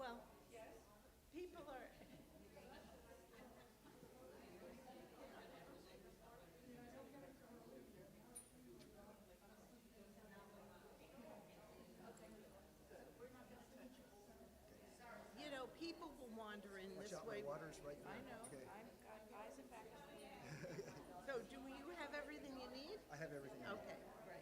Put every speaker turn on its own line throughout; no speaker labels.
Well, people are, people will wander in
Watch
this
out, my
way.
water's right there.
I know.
Okay.
I've got eyes and back. So do you have everything you need?
I have everything I need.
Okay, great.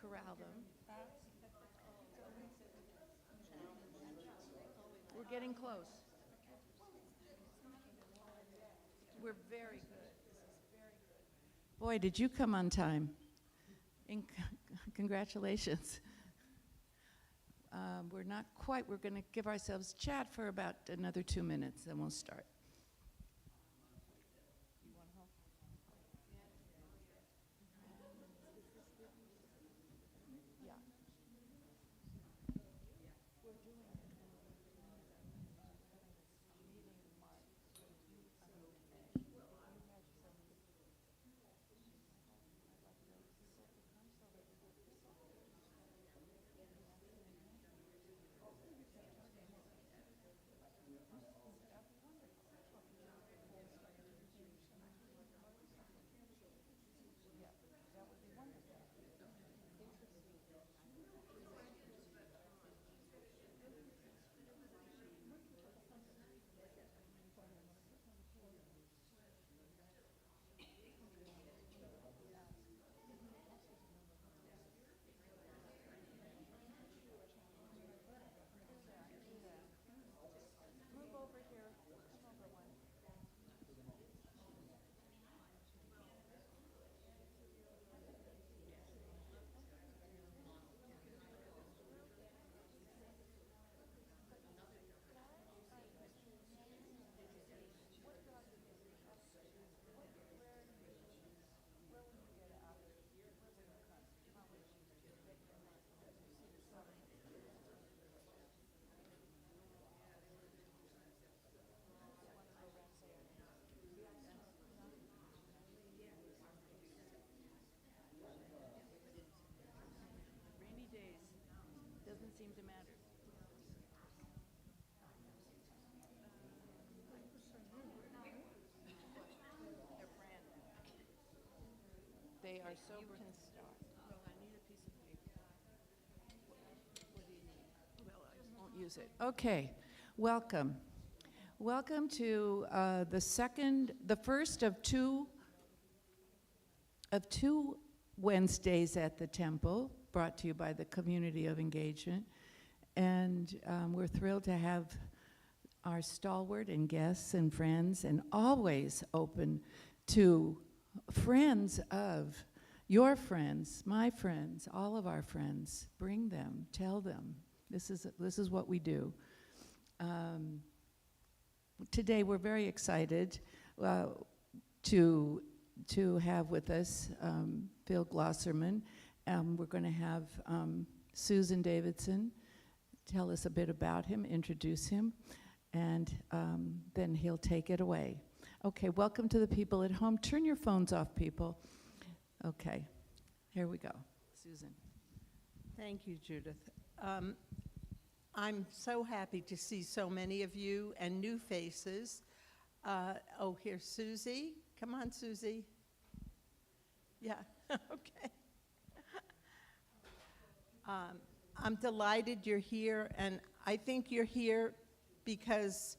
Corral them. We're getting close. We're very good. Boy, did you come on time. Congratulations. We're not quite, we're going to give ourselves chat for about another 2 minutes, then we'll start. Rainy days. Doesn't seem to matter. They're brand new. They are so can start. Well, I need a piece of paper. What do you need? Well, I just won't use it. Okay, welcome. Welcome to the first of two Wednesdays at the Temple, brought to you by the Community of Engagement. And we're thrilled to have our stalwart and guests and friends, and always open to friends of your friends, my friends, all of our friends. Bring them, tell them. This is what we do. Today we're very excited to have with us Phil Glosserman. We're going to have Susan Davidson tell us a bit about him, introduce him, and then he'll take it away. Okay, welcome to the people at home. Turn your phones off, people. Okay, here we go. Susan.
Thank you, Judith. I'm so happy to see so many of you and new faces. Here's Susie. Come on, Susie. Yeah, okay. I'm delighted you're here, and I think you're here because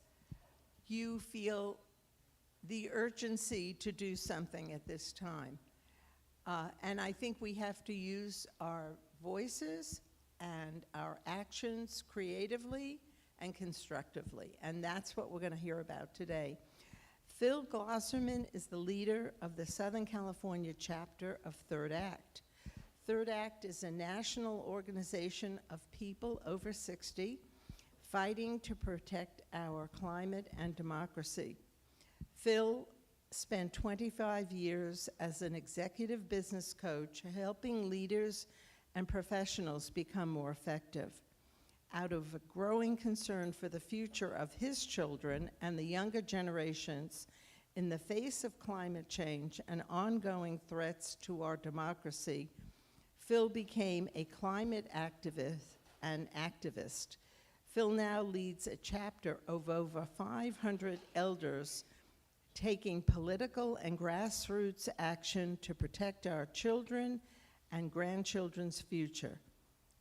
you feel the urgency to do something at this time. And I think we have to use our voices and our actions creatively and constructively, and that's what we're going to hear about today. Phil Glosserman is the leader of the Southern California chapter of Third Act. Third Act is a national organization of people over 60 fighting to protect our climate and democracy. Phil spent 25 years as an executive business coach helping leaders and professionals become more effective. Out of a growing concern for the future of his children and the younger generations, in the face of climate change and ongoing threats to our democracy, Phil became a climate activist. Phil now leads a chapter of over 500 elders taking political and grassroots action to protect our children and grandchildren's future.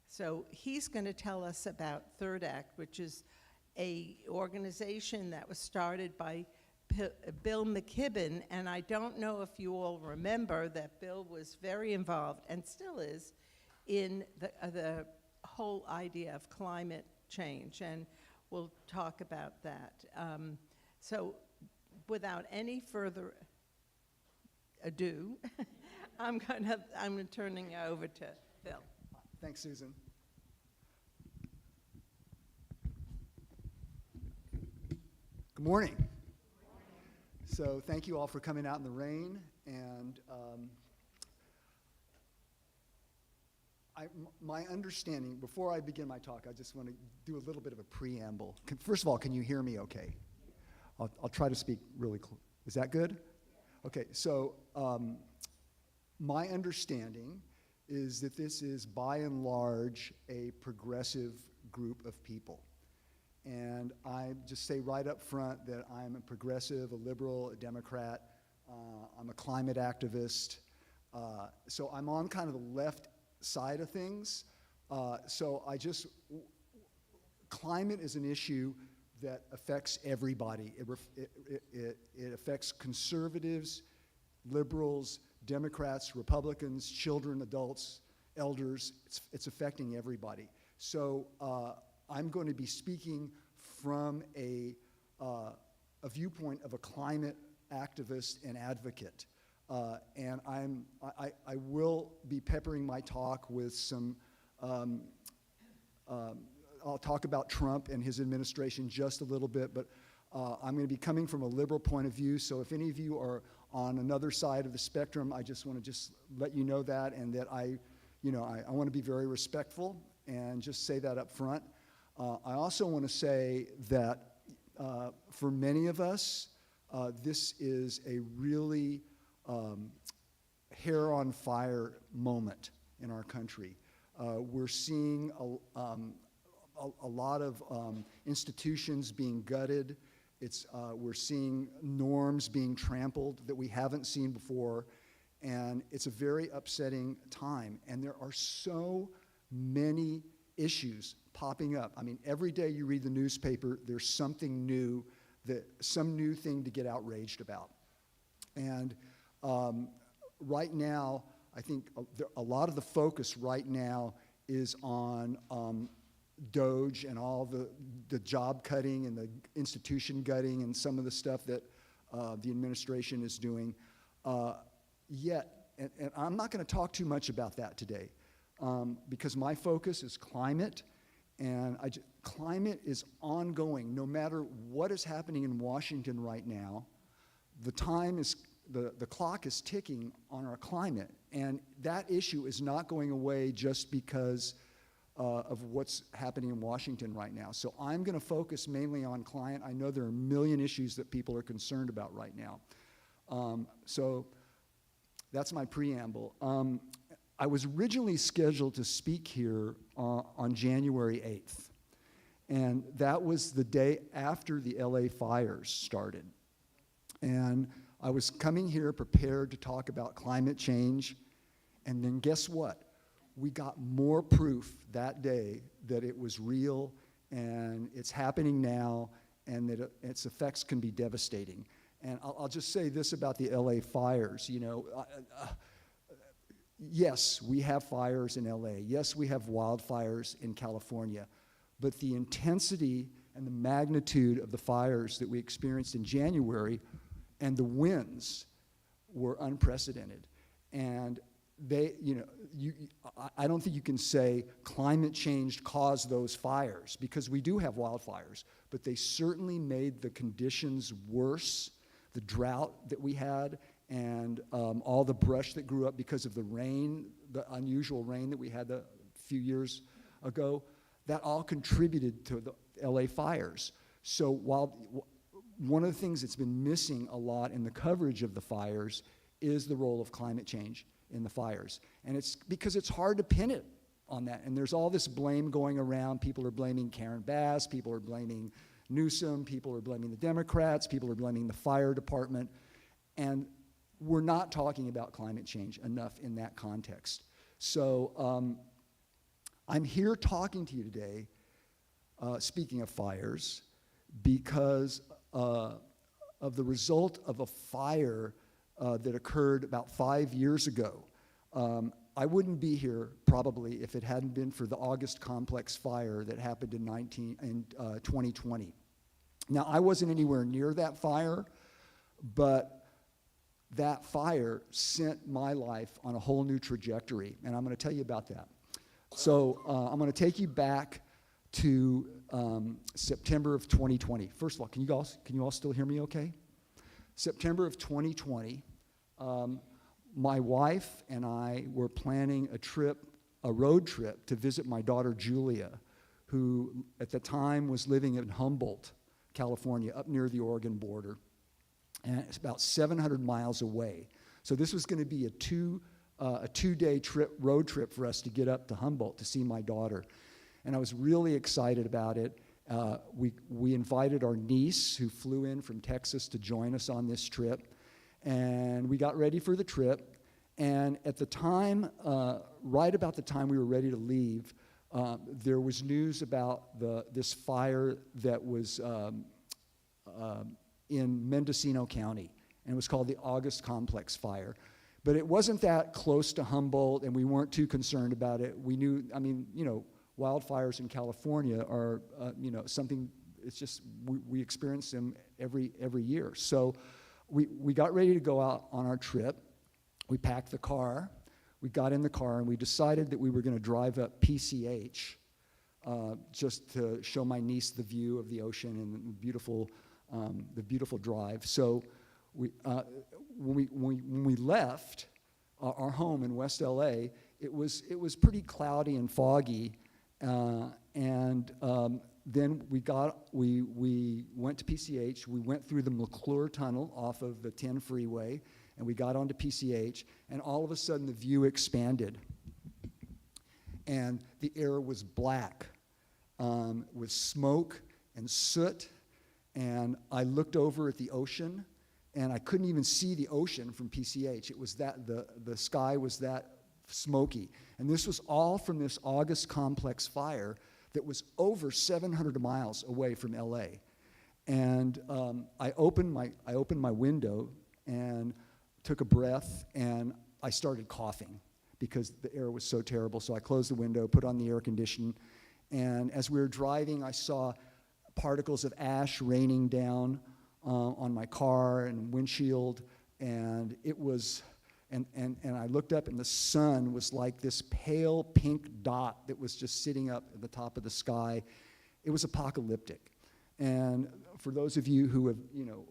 So he's going to tell us about Third Act, which is a organization that was started by Bill McKibben, and I don't know if you all remember that Bill was very involved, and still is, in the whole idea of climate change, and we'll talk about that. So without any further ado, I'm turning it over to Phil.
Thanks, Susan. Good morning. So thank you all for coming out in the rain, and my understanding, before I begin my talk, I just want to do a little bit of a preamble. First of all, can you hear me okay? I'll try to speak really close. Is that good? Okay, so my understanding is that this is, by and large, a progressive group of people. And I just say right up front that I'm a progressive, a liberal, a Democrat. I'm a climate activist. So I'm on kind of the left side of things. Climate is an issue that affects everybody. It affects conservatives, liberals, Democrats, Republicans, children, adults, elders. It's affecting everybody. So I'm going to be speaking from a viewpoint of a climate activist and advocate. And I will be peppering my talk with some, I'll talk about Trump and his administration just a little bit, but I'm going to be coming from a liberal point of view, so if any of you are on another side of the spectrum, I just want to let you know that, and that I want to be very respectful and just say that up front. I also want to say that for many of us, this is a really hair on fire moment in our country. We're seeing a lot of institutions being gutted. We're seeing norms being trampled that we haven't seen before, and it's a very upsetting time. And there are so many issues popping up. I mean, every day you read the newspaper, there's something new, some new thing to get outraged about. And right now, I think a lot of the focus right now is on DOGE and all the job cutting and the institution gutting and some of the stuff that the administration is doing. And I'm not going to talk too much about that today because my focus is climate, and climate is ongoing. No matter what is happening in Washington right now, the clock is ticking on our climate, and that issue is not going away just because of what's happening in Washington right now. So I'm going to focus mainly on climate. I know there are a million issues that people are concerned about right now. So that's my preamble. I was originally scheduled to speak here on January 8th, and that was the day after the LA fires started. And I was coming here prepared to talk about climate change, and then guess what? We got more proof that day that it was real, and it's happening now, and that its effects can be devastating. And I'll just say this about the LA fires. Yes, we have fires in LA. Yes, we have wildfires in California. But the intensity and the magnitude of the fires that we experienced in January and the winds were unprecedented. And I don't think you can say climate change caused those fires, because we do have wildfires, but they certainly made the conditions worse, the drought that we had, and all the brush that grew up because of the rain, the unusual rain that we had a few years ago, that all contributed to the LA fires. So while one of the things that's been missing a lot in the coverage of the fires is the role of climate change in the fires. And it's because it's hard to pin it on that. And there's all this blame going around. People are blaming Karen Bass, people are blaming Newsom, people are blaming the Democrats, people are blaming the fire department. And we're not talking about climate change enough in that context. So I'm here talking to you today, speaking of fires, because of the result of a fire that occurred about 5 years ago. I wouldn't be here probably if it hadn't been for the August Complex fire that happened in 2020. Now, I wasn't anywhere near that fire, but that fire sent my life on a whole new trajectory, and I'm going to tell you about that. So I'm going to take you back to September of 2020. First of all, can you all still hear me okay? September of 2020, my wife and I were planning a road trip to visit my daughter Julia, who at the time was living in Humboldt, California, up near the Oregon border. And it's about 700 miles away. So this was going to be a two-day road trip for us to get up to Humboldt to see my daughter. And I was really excited about it. We invited our niece, who flew in from Texas, to join us on this trip. And we got ready for the trip. And at the time, right about the time we were ready to leave, there was news about this fire that was in Mendocino County, and it was called the August Complex Fire. But it wasn't that close to Humboldt, and we weren't too concerned about it. We knew, I mean, you know, wildfires in California are, you know, something, it's just, we experience them every year. So we got ready to go out on our trip. We packed the car. We got in the car, and we decided that we were going to drive up PCH just to show my niece the view of the ocean and the beautiful drive. So when we left our home in West LA, it was pretty cloudy and foggy, and then we went to PCH. We went through the McClure Tunnel off of the 10 freeway, and we got onto PCH, and all of a sudden the view expanded, and the air was black with smoke and soot. And I looked over at the ocean, and I couldn't even see the ocean from PCH. It was that, the sky was that smoky. And this was all from this August Complex fire that was over 700 miles away from LA. And I opened my window and took a breath, and I started coughing because the air was so terrible. So I closed the window, put on the air conditioning, and as we were driving, I saw particles of ash raining down on my car and windshield, and it was, and I looked up, and the sun was like this pale pink dot that was just sitting up at the top of the sky. It was apocalyptic. And for those of you who have, you know,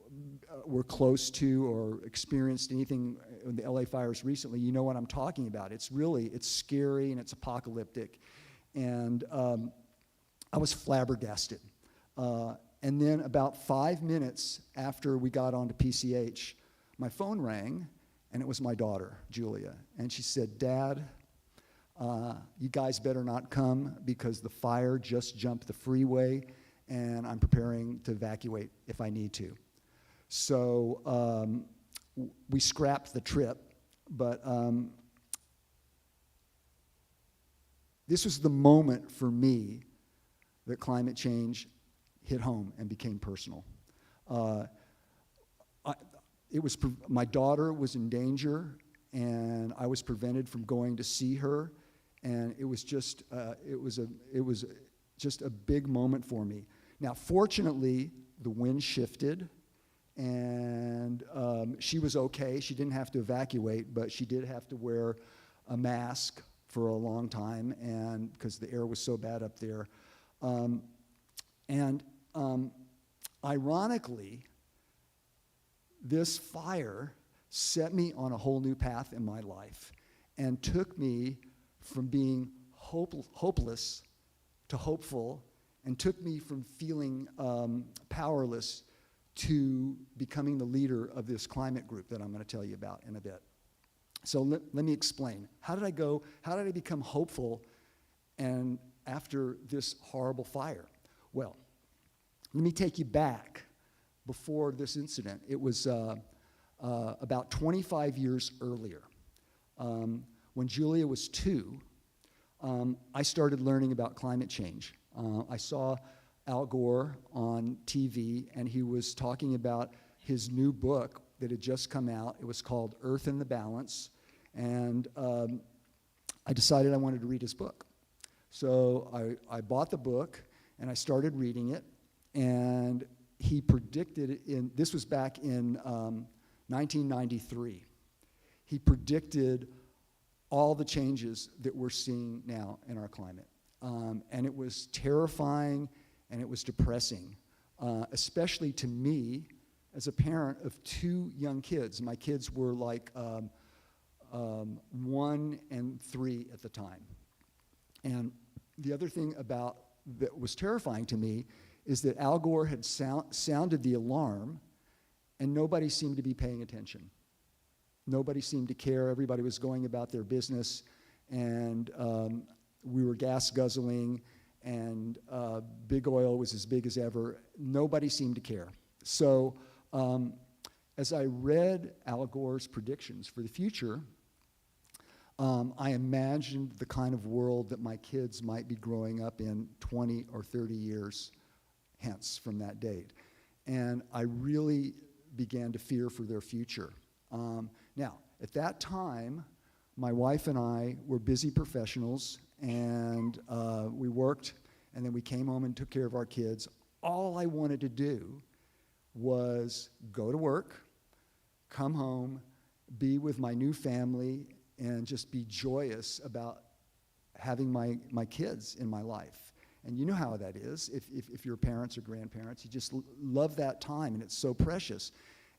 were close to or experienced anything in the LA fires recently, you know what I'm talking about. It's scary and it's apocalyptic. And I was flabbergasted. And then about 5 minutes after we got onto PCH, my phone rang, and it was my daughter, Julia. And she said, "Dad, you guys better not come because the fire just jumped the freeway, and I'm preparing to evacuate if I need to." So we scrapped the trip, but this was the moment for me that climate change hit home and became personal. My daughter was in danger, and I was prevented from going to see her, and it was just a big moment for me. Now, fortunately, the wind shifted, and she was okay. She didn't have to evacuate, but she did have to wear a mask for a long time, and because the air was so bad up there. Ironically, this fire set me on a whole new path in my life and took me from being hopeless to hopeful, and took me from feeling powerless to becoming the leader of this climate group that I'm going to tell you about in a bit. So let me explain. How did I become hopeful and after this horrible fire? Well, let me take you back before this incident. It was about 25 years earlier. When Julia was 2, I started learning about climate change. I saw Al Gore on TV, and he was talking about his new book that had just come out. It was called Earth in the Balance, and I decided I wanted to read his book. So I bought the book, and I started reading it, and he predicted, this was back in 1993, he predicted all the changes that we're seeing now in our climate. And it was terrifying, and it was depressing, especially to me as a parent of 2 young kids. My kids were like 1 and 3 at the time. And the other thing that was terrifying to me is that Al Gore had sounded the alarm, and nobody seemed to be paying attention. Nobody seemed to care. Everybody was going about their business, and we were gas guzzling, and big oil was as big as ever. Nobody seemed to care. So as I read Al Gore's predictions for the future, I imagined the kind of world that my kids might be growing up in 20 or 30 years hence from that date. And I really began to fear for their future. Now, at that time, my wife and I were busy professionals, and we worked, and then we came home and took care of our kids. All I wanted to do was go to work, come home, be with my new family, and just be joyous about having my kids in my life. And you know how that is. If you're parents or grandparents, you just love that time, and it's so precious.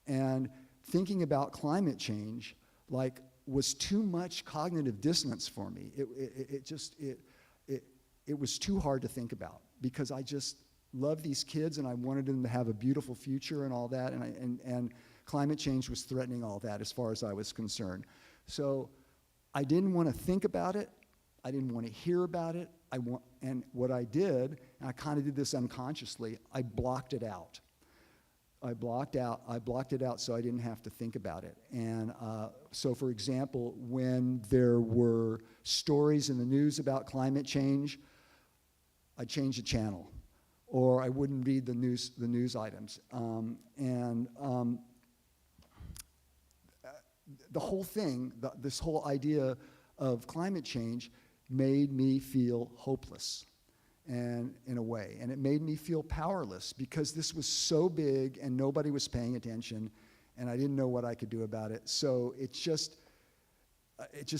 And thinking about climate change was too much cognitive dissonance for me. It was too hard to think about, because I just love these kids and I wanted them to have a beautiful future and all that, and climate change was threatening all that as far as I was concerned. So I didn't want to think about it. I didn't want to hear about it. And what I did, and I kind of did this unconsciously, I blocked it out. I blocked it out so I didn't have to think about it. And so, for example, when there were stories in the news about climate change, I'd change the channel, or I wouldn't read the news items. The whole thing, this whole idea of climate change made me feel hopeless. And in a way, and it made me feel powerless, because this was so big and nobody was paying attention, and I didn't know what I could do about it. So it just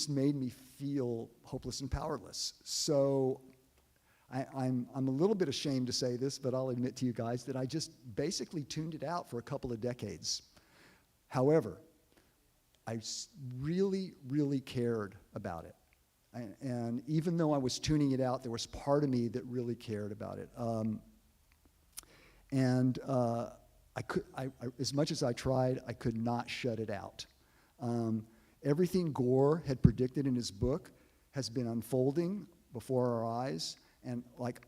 made me feel hopeless and powerless. So I'm a little bit ashamed to say this, but I'll admit to you guys that I just basically tuned it out for a couple of decades. However, I really, really cared about it. And even though I was tuning it out, there was part of me that really cared about it. As much as I tried, I could not shut it out. Everything Gore had predicted in his book has been unfolding before our eyes. And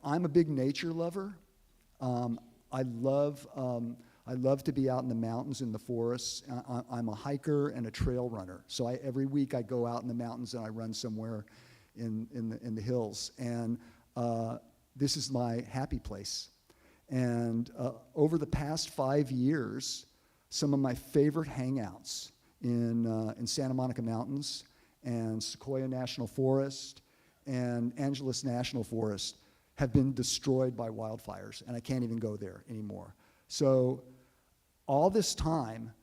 I'm a big nature lover. I love to be out in the mountains, in the forests. I'm a hiker and a trail runner. So every week I go out in the mountains and I run somewhere in the hills. And this is my happy place. And over the past 5 years, some of my favorite hangouts in Santa Monica Mountains and Sequoia National Forest and Angeles National Forest have been destroyed by wildfires, and I can't even go there anymore. So all this time,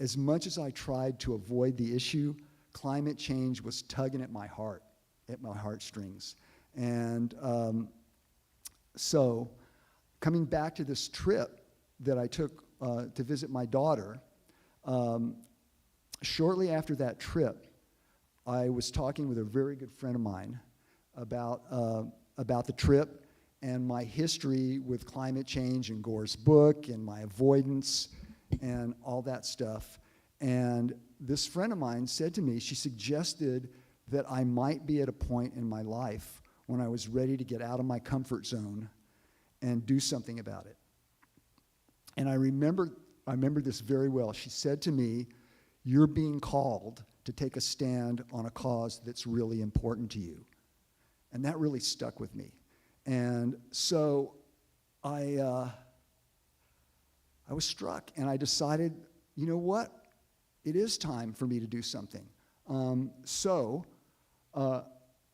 as much as I tried to avoid the issue, climate change was tugging at my heartstrings. And so coming back to this trip that I took to visit my daughter, shortly after that trip, I was talking with a very good friend of mine about the trip and my history with climate change and Gore's book and my avoidance and all that stuff. And this friend of mine said to me, she suggested that I might be at a point in my life when I was ready to get out of my comfort zone and do something about it. And I remember this very well. She said to me, "You're being called to take a stand on a cause that's really important to you." And that really stuck with me. And so I was struck, and I decided, you know what? It is time for me to do something.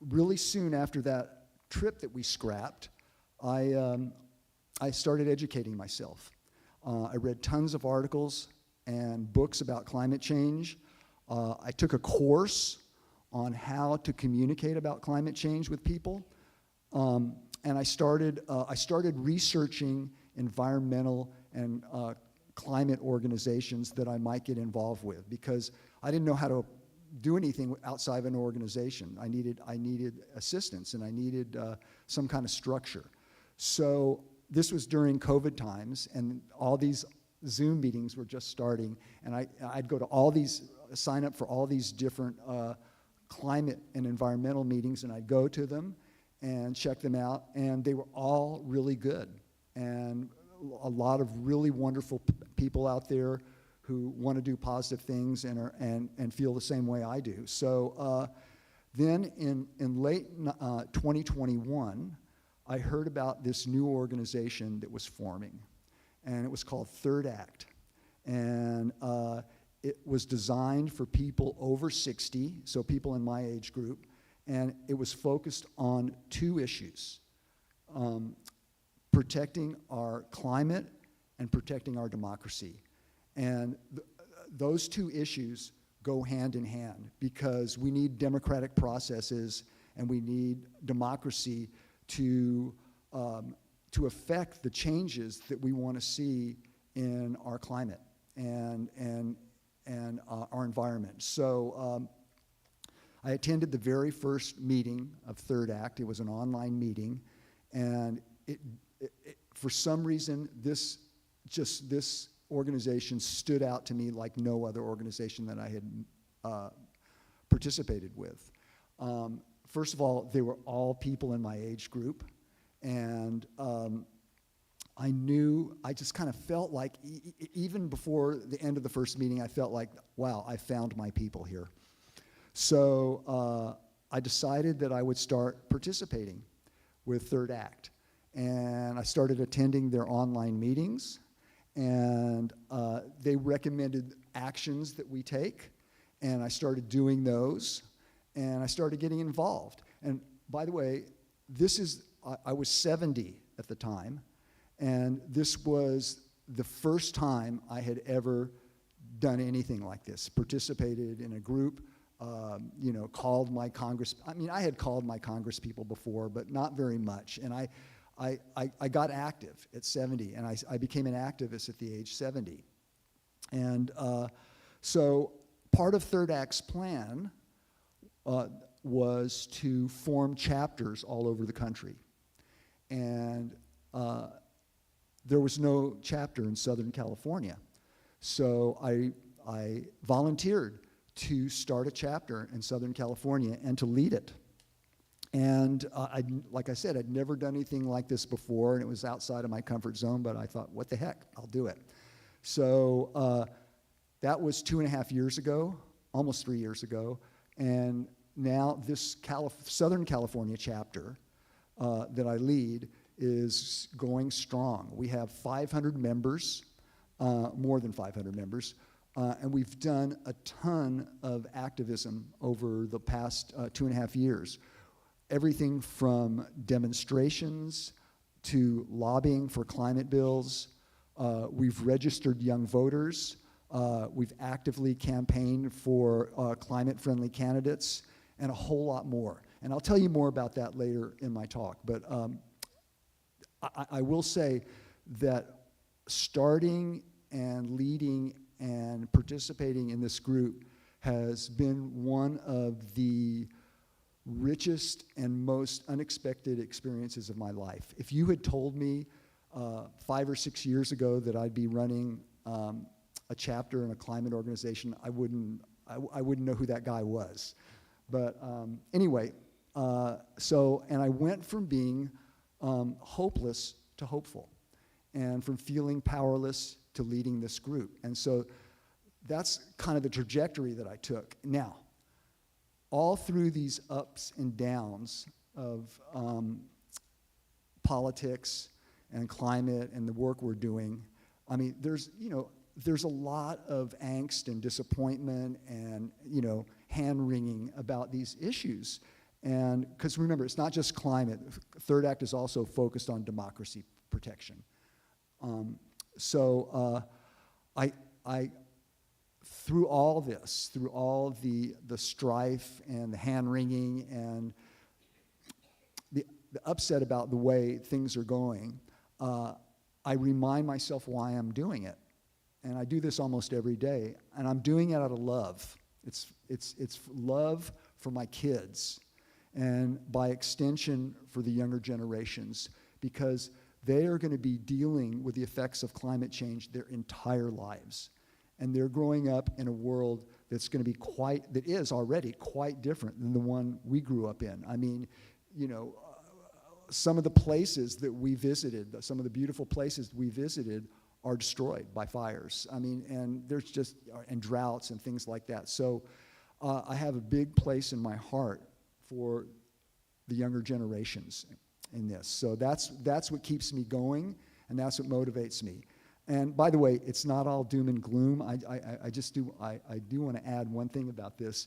Really soon after that trip that we scrapped, I started educating myself. I read tons of articles and books about climate change. I took a course on how to communicate about climate change with people. And I started researching environmental and climate organizations that I might get involved with, because I didn't know how to do anything outside of an organization. I needed assistance, and I needed some kind of structure. So this was during COVID times, and all these Zoom meetings were just starting, and I'd go to all these, sign up for all these different climate and environmental meetings, and I'd go to them and check them out, and they were all really good. And a lot of really wonderful people out there who want to do positive things and feel the same way I do. So then in late 2021, I heard about this new organization that was forming, and it was called Third Act. And it was designed for people over 60, so people in my age group, and it was focused on two issues: protecting our climate and protecting our democracy. And those two issues go hand in hand, because we need democratic processes and we need democracy to affect the changes that we want to see in our climate and our environment. So I attended the very first meeting of Third Act. It was an online meeting, and for some reason, this organization stood out to me like no other organization that I had participated with. First of all, they were all people in my age group, and I just kind of felt like, even before the end of the first meeting, I felt like, wow, I found my people here. So I decided that I would start participating with Third Act. And I started attending their online meetings, and they recommended actions that we take, and I started doing those, and I started getting involved. And by the way, I was 70 at the time, and this was the first time I had ever done anything like this, participated in a group, called my Congress. I mean, I had called my Congress people before, but not very much. And I got active at 70, and I became an activist at the age 70. And so part of Third Act's plan was to form chapters all over the country. And there was no chapter in Southern California. So I volunteered to start a chapter in Southern California and to lead it. And like I said, I'd never done anything like this before, and it was outside of my comfort zone, but I thought, what the heck, I'll do it. So that was 2.5 years ago, almost 3 years ago, and now this Southern California chapter that I lead is going strong. We have 500 members, more than 500 members, and we've done a ton of activism over the past 2.5 years. Everything from demonstrations to lobbying for climate bills. We've registered young voters. We've actively campaigned for climate-friendly candidates, and a whole lot more. And I'll tell you more about that later in my talk. But I will say that starting and leading and participating in this group has been one of the richest and most unexpected experiences of my life. If you had told me 5 or 6 years ago that I'd be running a chapter in a climate organization, I wouldn't know who that guy was. But anyway, and I went from being hopeless to hopeful, and from feeling powerless to leading this group. And so that's kind of the trajectory that I took. Now, all through these ups and downs of politics and climate and the work we're doing, I mean, there's a lot of angst and disappointment and, hand-wringing about these issues. And because remember, it's not just climate. Third Act is also focused on democracy protection. I through all this, through all the strife and the hand-wringing and the upset about the way things are going, I remind myself why I'm doing it. And I do this almost every day, and I'm doing it out of love. It's love for my kids, and by extension for the younger generations, because they are going to be dealing with the effects of climate change their entire lives. And they're growing up in a world that's going to be that is already quite different than the one we grew up in. I mean, some of the places that we visited, some of the beautiful places we visited are destroyed by fires. I mean, and there's and droughts and things like that. So I have a big place in my heart for the younger generations in this. So that's what keeps me going, and that's what motivates me. And by the way, it's not all doom and gloom. I do want to add one thing about this.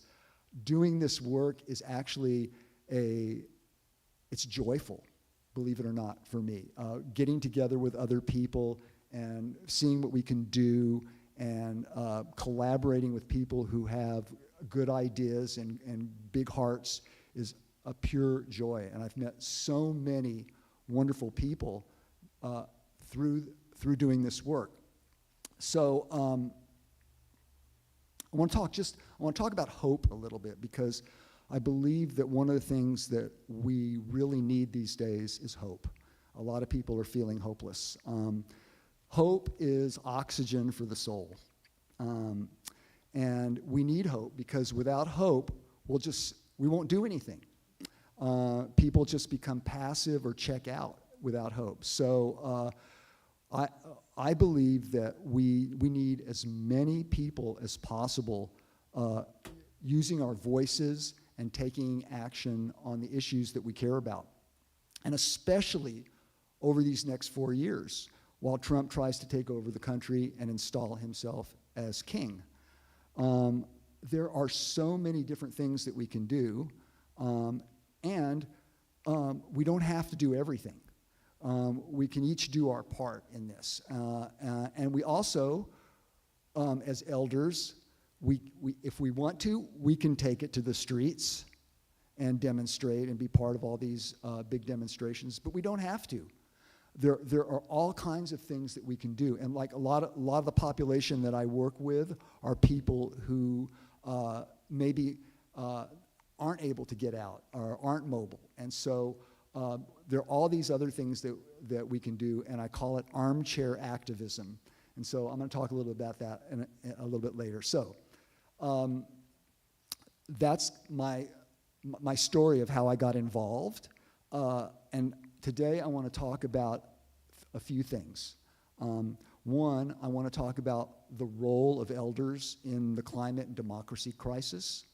Doing this work is actually it's joyful, believe it or not, for me. Getting together with other people and seeing what we can do, and collaborating with people who have good ideas and big hearts is a pure joy. And I've met so many wonderful people through doing this work. So I want to talk about hope a little bit, because I believe that one of the things that we really need these days is hope. A lot of people are feeling hopeless. Hope is oxygen for the soul. And we need hope, because without hope, we won't do anything. People just become passive or check out without hope. So I believe that we need as many people as possible using our voices and taking action on the issues that we care about. And especially over these next 4 years, while Trump tries to take over the country and install himself as king. There are so many different things that we can do, and we don't have to do everything. We can each do our part in this. And we also, as elders, if we want to, we can take it to the streets and demonstrate and be part of all these big demonstrations, but we don't have to. There are all kinds of things that we can do. And like a lot of the population that I work with are people who maybe aren't able to get out or aren't mobile. And so there are all these other things that we can do, and I call it armchair activism. And so I'm going to talk a little bit about that a little bit later. So that's my story of how I got involved. And today I want to talk about a few things. One, I want to talk about the role of elders in the climate and democracy crisis.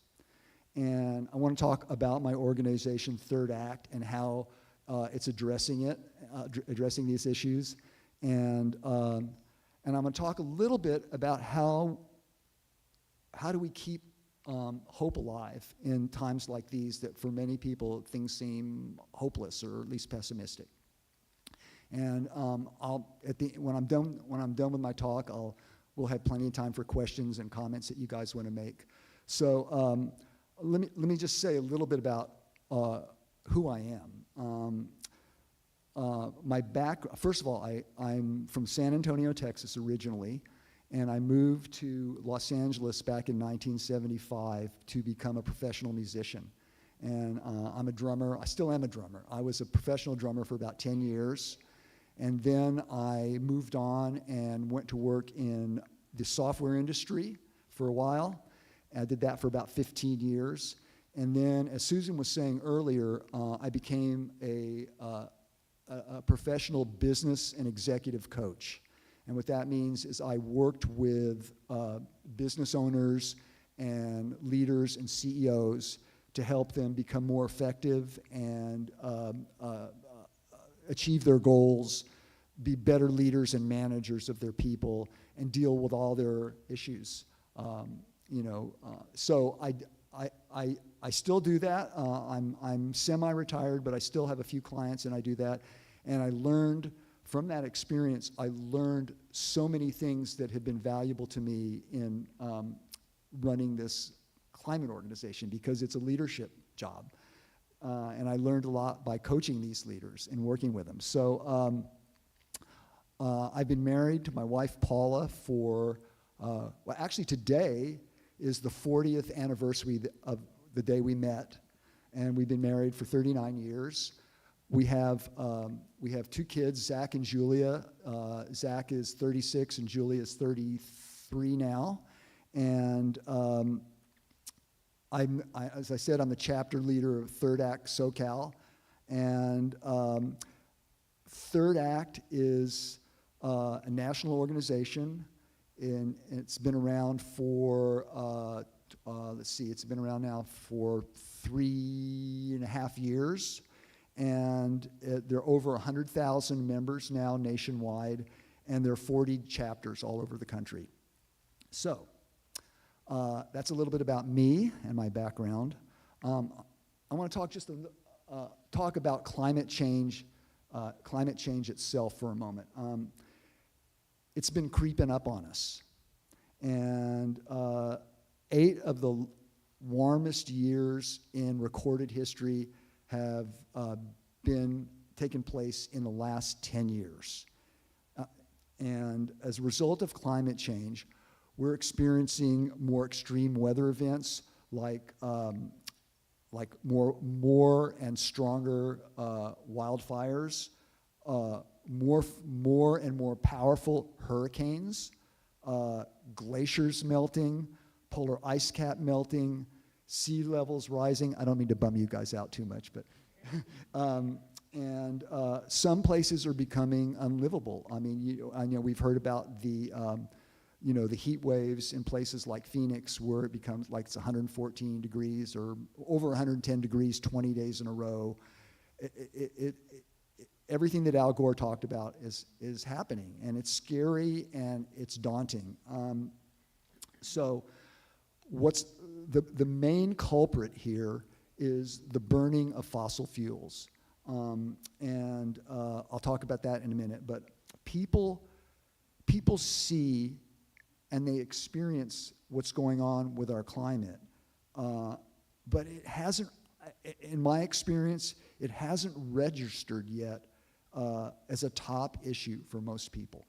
And I want to talk about my organization, Third Act, and how it's addressing these issues. And I'm going to talk a little bit about how do we keep hope alive in times like these that for many people things seem hopeless or at least pessimistic. And when I'm done with my talk, we'll have plenty of time for questions and comments that you guys want to make. So let me just say a little bit about who I am. My background, first of all, I'm from San Antonio, Texas originally, And I moved to Los Angeles back in 1975 to become a professional musician. And I'm a drummer. I still am a drummer. I was a professional drummer for about 10 years. And then I moved on and went to work in the software industry for a while. I did that for about 15 years. And then, as Susan was saying earlier, I became a professional business and executive coach. And what that means is I worked with business owners and leaders and CEOs to help them become more effective and achieve their goals, be better leaders and managers of their people, and deal with all their issues. So I still do that. I'm semi-retired, but I still have a few clients, and I do that. And I learned from that experience, I learned so many things that have been valuable to me in running this climate organization, because it's a leadership job. And I learned a lot by coaching these leaders and working with them. So I've been married to my wife, Paula, for, well, actually today is the 40th anniversary of the day we met. And we've been married for 39 years. We have two kids, Zach and Julia. Zach is 36 and Julia is 33 now. And as I said, I'm the chapter leader of Third Act SoCal. And Third Act is a national organization, and it's been around for, it's been around now for 3.5 years. And there are over 100,000 members now nationwide, and there are 40 chapters all over the country. So that's a little bit about me and my background. I want to talk about climate change itself for a moment. It's been creeping up on us, and 8 of the warmest years in recorded history have been taken place in the last 10 years. And as a result of climate change, we're experiencing more extreme weather events like more and stronger wildfires, more and more powerful hurricanes, glaciers melting, polar ice cap melting, sea levels rising. I don't mean to bum you guys out too much, but some places are becoming unlivable. I mean, I know we've heard about the heat waves in places like Phoenix, where it becomes like it's 114 degrees or over 110 degrees 20 days in a row. Everything that Al Gore talked about is happening, and it's scary and it's daunting. So what's the main culprit here is the burning of fossil fuels. And I'll talk about that in a minute, but people see and they experience what's going on with our climate. But it hasn't, in my experience, it hasn't registered yet as a top issue for most people.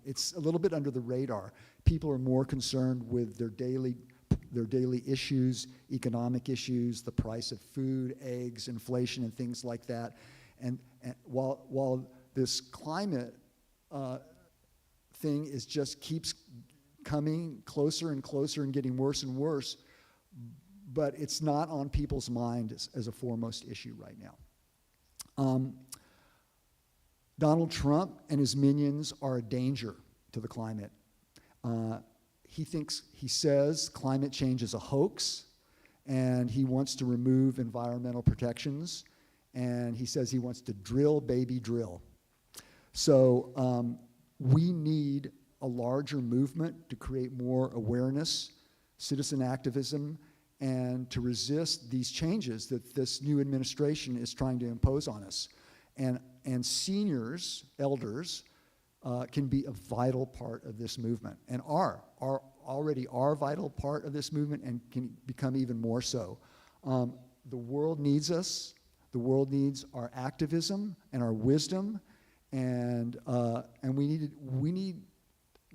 It's a little bit under the radar. People are more concerned with their daily issues, economic issues, the price of food, eggs, inflation, and things like that. And while this climate thing just keeps coming closer and closer and getting worse and worse, but it's not on people's mind as a foremost issue right now. Donald Trump and his minions are a danger to the climate. He says climate change is a hoax, and he wants to remove environmental protections, and he says he wants to drill, baby, drill. So we need a larger movement to create more awareness, citizen activism, and to resist these changes that this new administration is trying to impose on us. And seniors, elders, can be a vital part of this movement, and are already a vital part of this movement, and can become even more so. The world needs us. The world needs our activism and our wisdom, and we need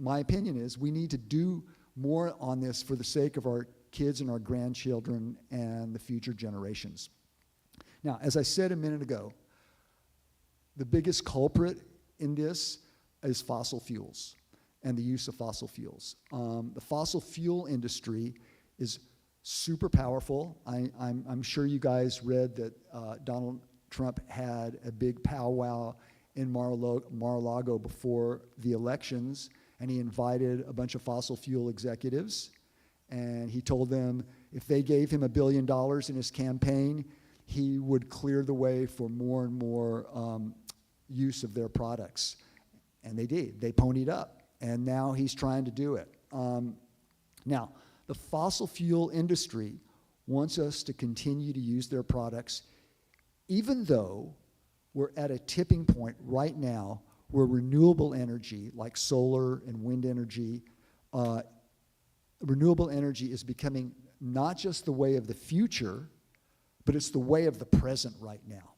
my opinion is we need to do more on this for the sake of our kids and our grandchildren and the future generations. Now, as I said a minute ago, the biggest culprit in this is fossil fuels and the use of fossil fuels. The fossil fuel industry is super powerful. I'm sure you guys read that Donald Trump had a big powwow in Mar-a-Lago before the elections, and he invited a bunch of fossil fuel executives, and he told them if they gave him $1 billion in his campaign, he would clear the way for more and more use of their products. And they did. They ponied up, and now he's trying to do it. Now, the fossil fuel industry wants us to continue to use their products, even though we're at a tipping point right now where renewable energy, like solar and wind energy, renewable energy is becoming not just the way of the future, but it's the way of the present right now.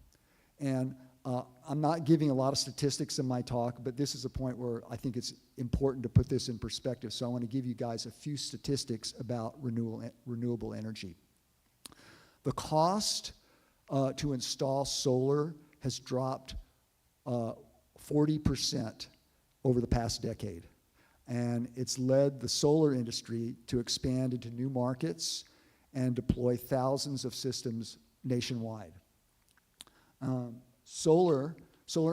And I'm not giving a lot of statistics in my talk, but this is a point where I think it's important to put this in perspective. So I want to give you guys a few statistics about renewable energy. The cost to install solar has dropped 40% over the past decade. And it's led the solar industry to expand into new markets and deploy thousands of systems nationwide. Solar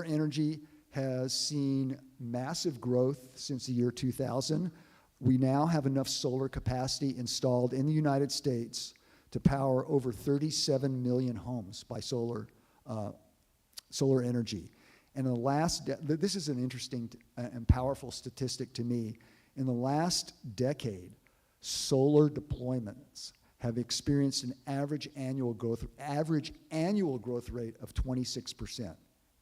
energy has seen massive growth since the year 2000. We now have enough solar capacity installed in the United States to power over 37 million homes by solar energy. And in the last, this is an interesting and powerful statistic to me. In the last decade, solar deployments have experienced an average annual growth rate of 26%.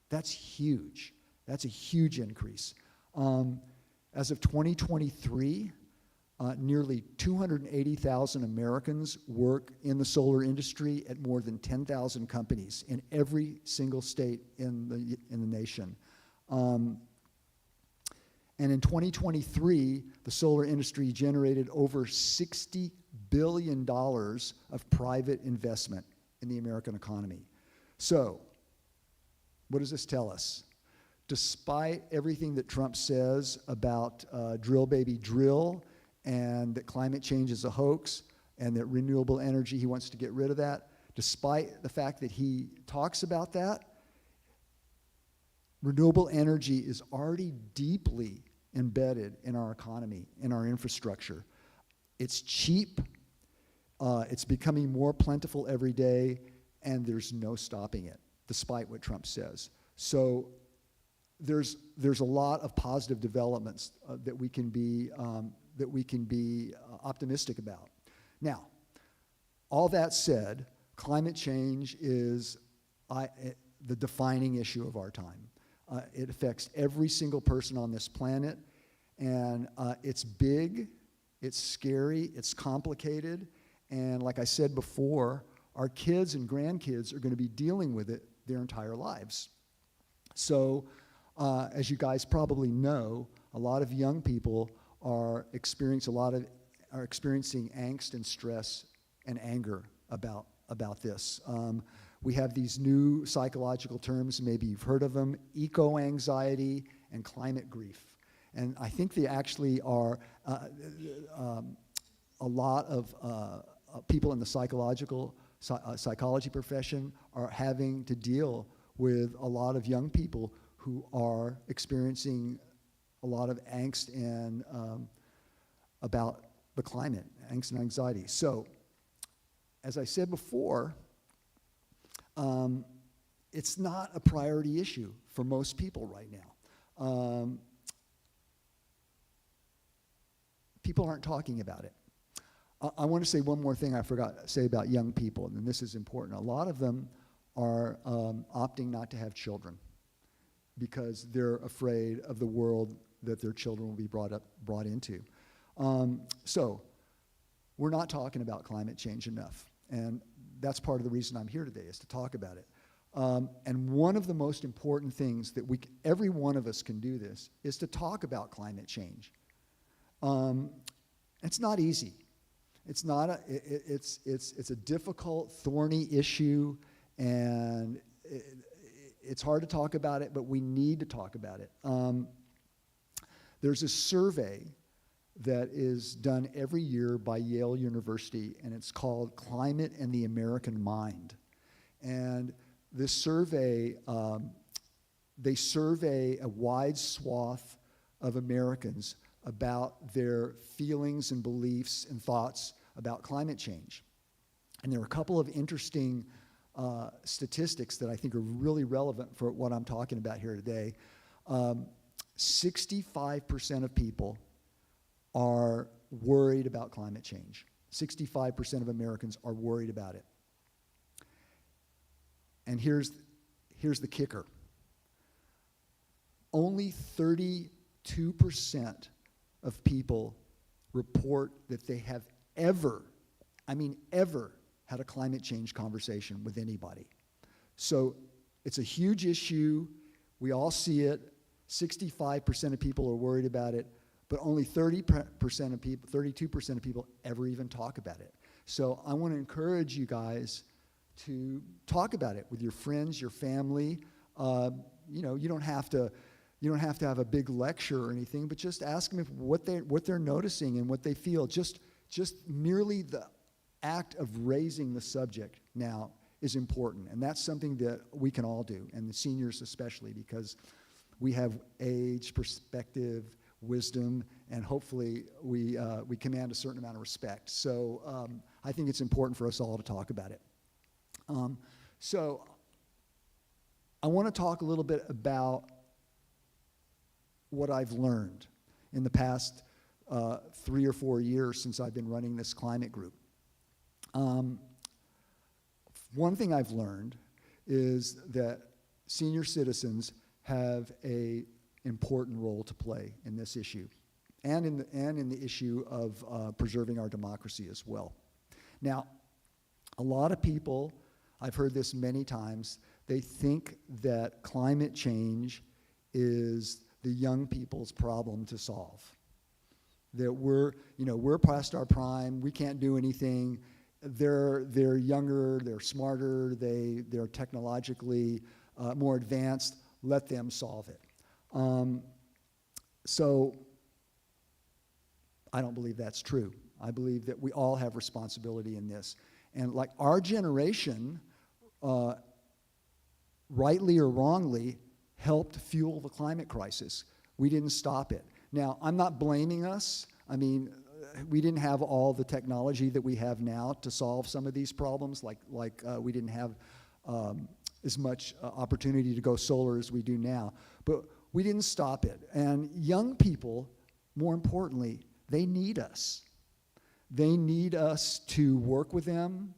That's huge. That's a huge increase. As of 2023, nearly 280,000 Americans work in the solar industry at more than 10,000 companies in every single state in the nation. And in 2023, the solar industry generated over $60 billion of private investment in the American economy. So, what does this tell us? Despite everything that Trump says about drill baby drill, and that climate change is a hoax, and that renewable energy, he wants to get rid of that, despite the fact that he talks about that, renewable energy is already deeply embedded in our economy, in our infrastructure. It's cheap, it's becoming more plentiful every day, and there's no stopping it, despite what Trump says. So there's a lot of positive developments that we can be optimistic about. Now, all that said, climate change is the defining issue of our time. It affects every single person on this planet, and it's big, it's scary, it's complicated, and like I said before, our kids and grandkids are going to be dealing with it their entire lives. So, as you guys probably know, a lot of young people are experiencing angst and stress and anger about this. We have these new psychological terms, maybe you've heard of them, eco-anxiety and climate grief. And I think they actually are a lot of people in the psychology profession are having to deal with a lot of young people who are experiencing a lot of angst and about the climate, angst and anxiety. So, as I said before, it's not a priority issue for most people right now. People aren't talking about it. I want to say one more thing I forgot to say about young people, and this is important. A lot of them are opting not to have children because they're afraid of the world that their children will be brought into. So we're not talking about climate change enough, and that's part of the reason I'm here today, is to talk about it. And one of the most important things that every one of us can do this, is to talk about climate change. It's not easy. It's not a, it's a difficult, thorny issue, and it's hard to talk about it, but we need to talk about it. There's a survey that is done every year by Yale University, and it's called Climate and the American Mind. And this survey, they survey a wide swath of Americans about their feelings and beliefs and thoughts about climate change. And there are a couple of interesting statistics that I think are really relevant for what I'm talking about here today. 65% of people are worried about climate change. 65% of Americans are worried about it. And here's the kicker. Only 32% of people report that they have ever had a climate change conversation with anybody. So it's a huge issue. We all see it. 65% of people are worried about it, but only 30% of people, 32% of people ever even talk about it. So I want to encourage you guys to talk about it with your friends, your family. You don't have to have a big lecture or anything, but just ask them what they're noticing and what they feel. Just merely the act of raising the subject now is important, and that's something that we can all do, and the seniors especially, because we have age, perspective, wisdom, and hopefully we command a certain amount of respect. So I think it's important for us all to talk about it. So I want to talk a little bit about what I've learned in the past 3 or 4 years since I've been running this climate group. One thing I've learned is that senior citizens have an important role to play in this issue, and in the issue of preserving our democracy as well. Now, a lot of people, I've heard this many times, they think that climate change is the young people's problem to solve. That we're past our prime, we can't do anything. They're younger, they're smarter, they're technologically more advanced. Let them solve it. So I don't believe that's true. I believe that we all have responsibility in this. And like our generation, rightly or wrongly, helped fuel the climate crisis. We didn't stop it. Now, I'm not blaming us. I mean, we didn't have all the technology that we have now to solve some of these problems, like we didn't have as much opportunity to go solar as we do now. But we didn't stop it. And young people, more importantly, they need us. They need us to work with them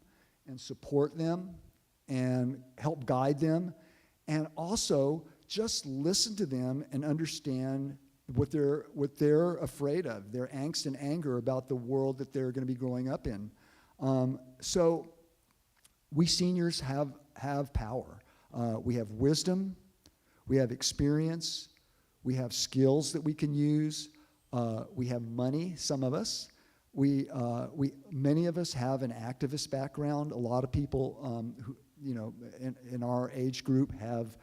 and support them and help guide them, and also just listen to them and understand what they're afraid of, their angst and anger about the world that they're going to be growing up in. So we seniors have power. We have wisdom, we have experience, we have skills that we can use, we have money, some of us. Many of us have an activist background. A lot of people who, in our age group have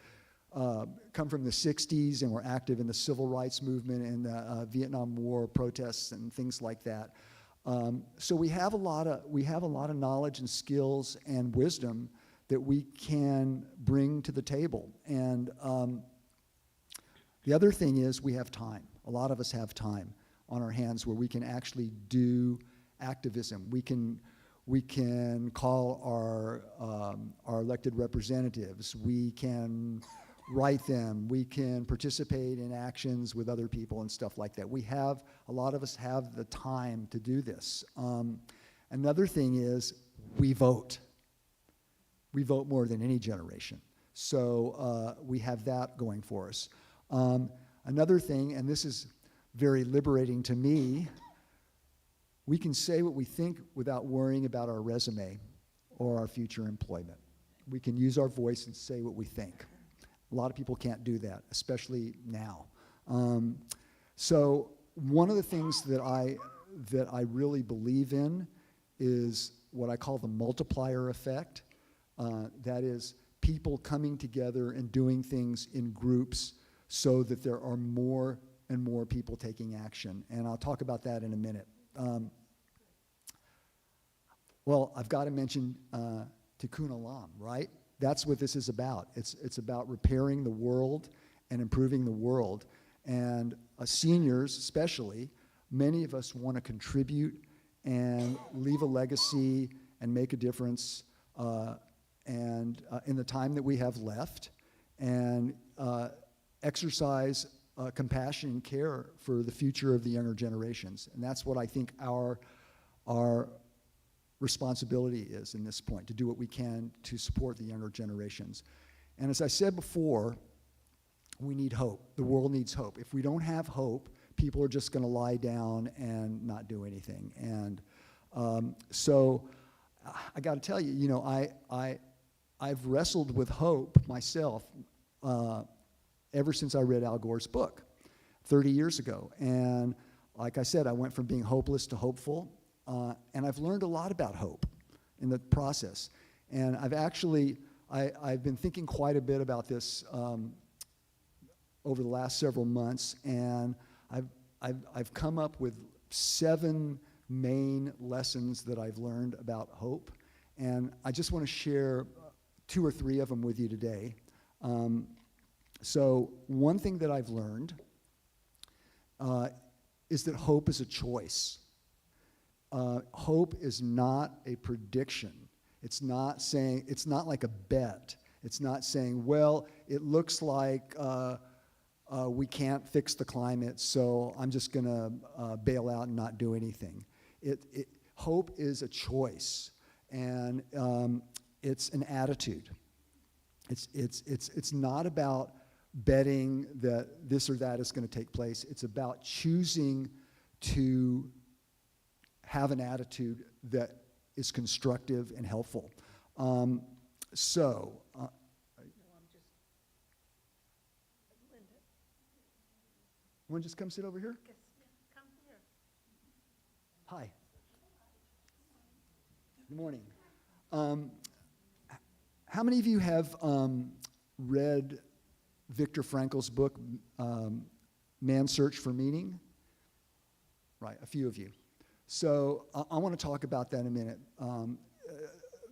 come from the 60s and were active in the civil rights movement and the Vietnam War protests and things like that. So we have a lot of knowledge and skills and wisdom that we can bring to the table. And the other thing is we have time. A lot of us have time on our hands where we can actually do activism. We can call our elected representatives. We can write them. We can participate in actions with other people and stuff like that. A lot of us have the time to do this. Another thing is we vote. We vote more than any generation. So we have that going for us. Another thing, and this is very liberating to me, we can say what we think without worrying about our resume or our future employment. We can use our voice and say what we think. A lot of people can't do that, especially now. So one of the things that I really believe in is what I call the multiplier effect. That is, people coming together and doing things in groups so that there are more and more people taking action. And I'll talk about that in a minute. Well, I've got to mention Tikkun Olam, right? That's what this is about. It's about repairing the world and improving the world. And seniors especially, many of us want to contribute and leave a legacy and make a difference and in the time that we have left, and exercise compassion and care for the future of the younger generations. And that's what I think our responsibility is in this point, to do what we can to support the younger generations. And as I said before, we need hope. The world needs hope. If we don't have hope, people are just going to lie down and not do anything. And so I got to tell you, you know, I've wrestled with hope myself ever since I read Al Gore's book 30 years ago. And like I said, I went from being hopeless to hopeful. And I've learned a lot about hope in the process. And I've been thinking quite a bit about this over the last several months, and I've come up with 7 main lessons that I've learned about hope, and I just want to share 2 or 3 of them with you today. So one thing that I've learned is that hope is a choice. Hope is not a prediction. It's not like a bet. It's not saying, well, it looks like we can't fix the climate, so I'm just going to bail out and not do anything. Hope is a choice, and it's an attitude. It's not about betting that this or that is going to take place. It's about choosing to have an attitude that is constructive and helpful. Want to just come sit over here?
Yes, come here.
Hi. Good morning. How many of you have read Viktor Frankl's book, Man's Search for Meaning? Right, a few of you. So I want to talk about that in a minute.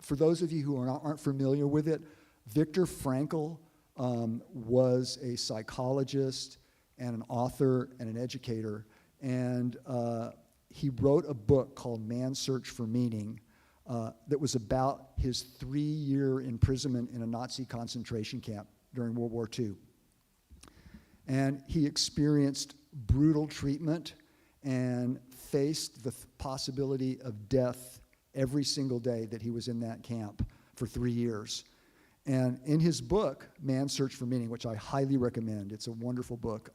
For those of you who aren't familiar with it, Viktor Frankl was a psychologist and an author and an educator, and he wrote a book called Man's Search for Meaning that was about his 3-year imprisonment in a Nazi concentration camp during World War II. And he experienced brutal treatment and faced the possibility of death every single day that he was in that camp for 3 years. And in his book, Man's Search for Meaning, which I highly recommend, it's a wonderful book,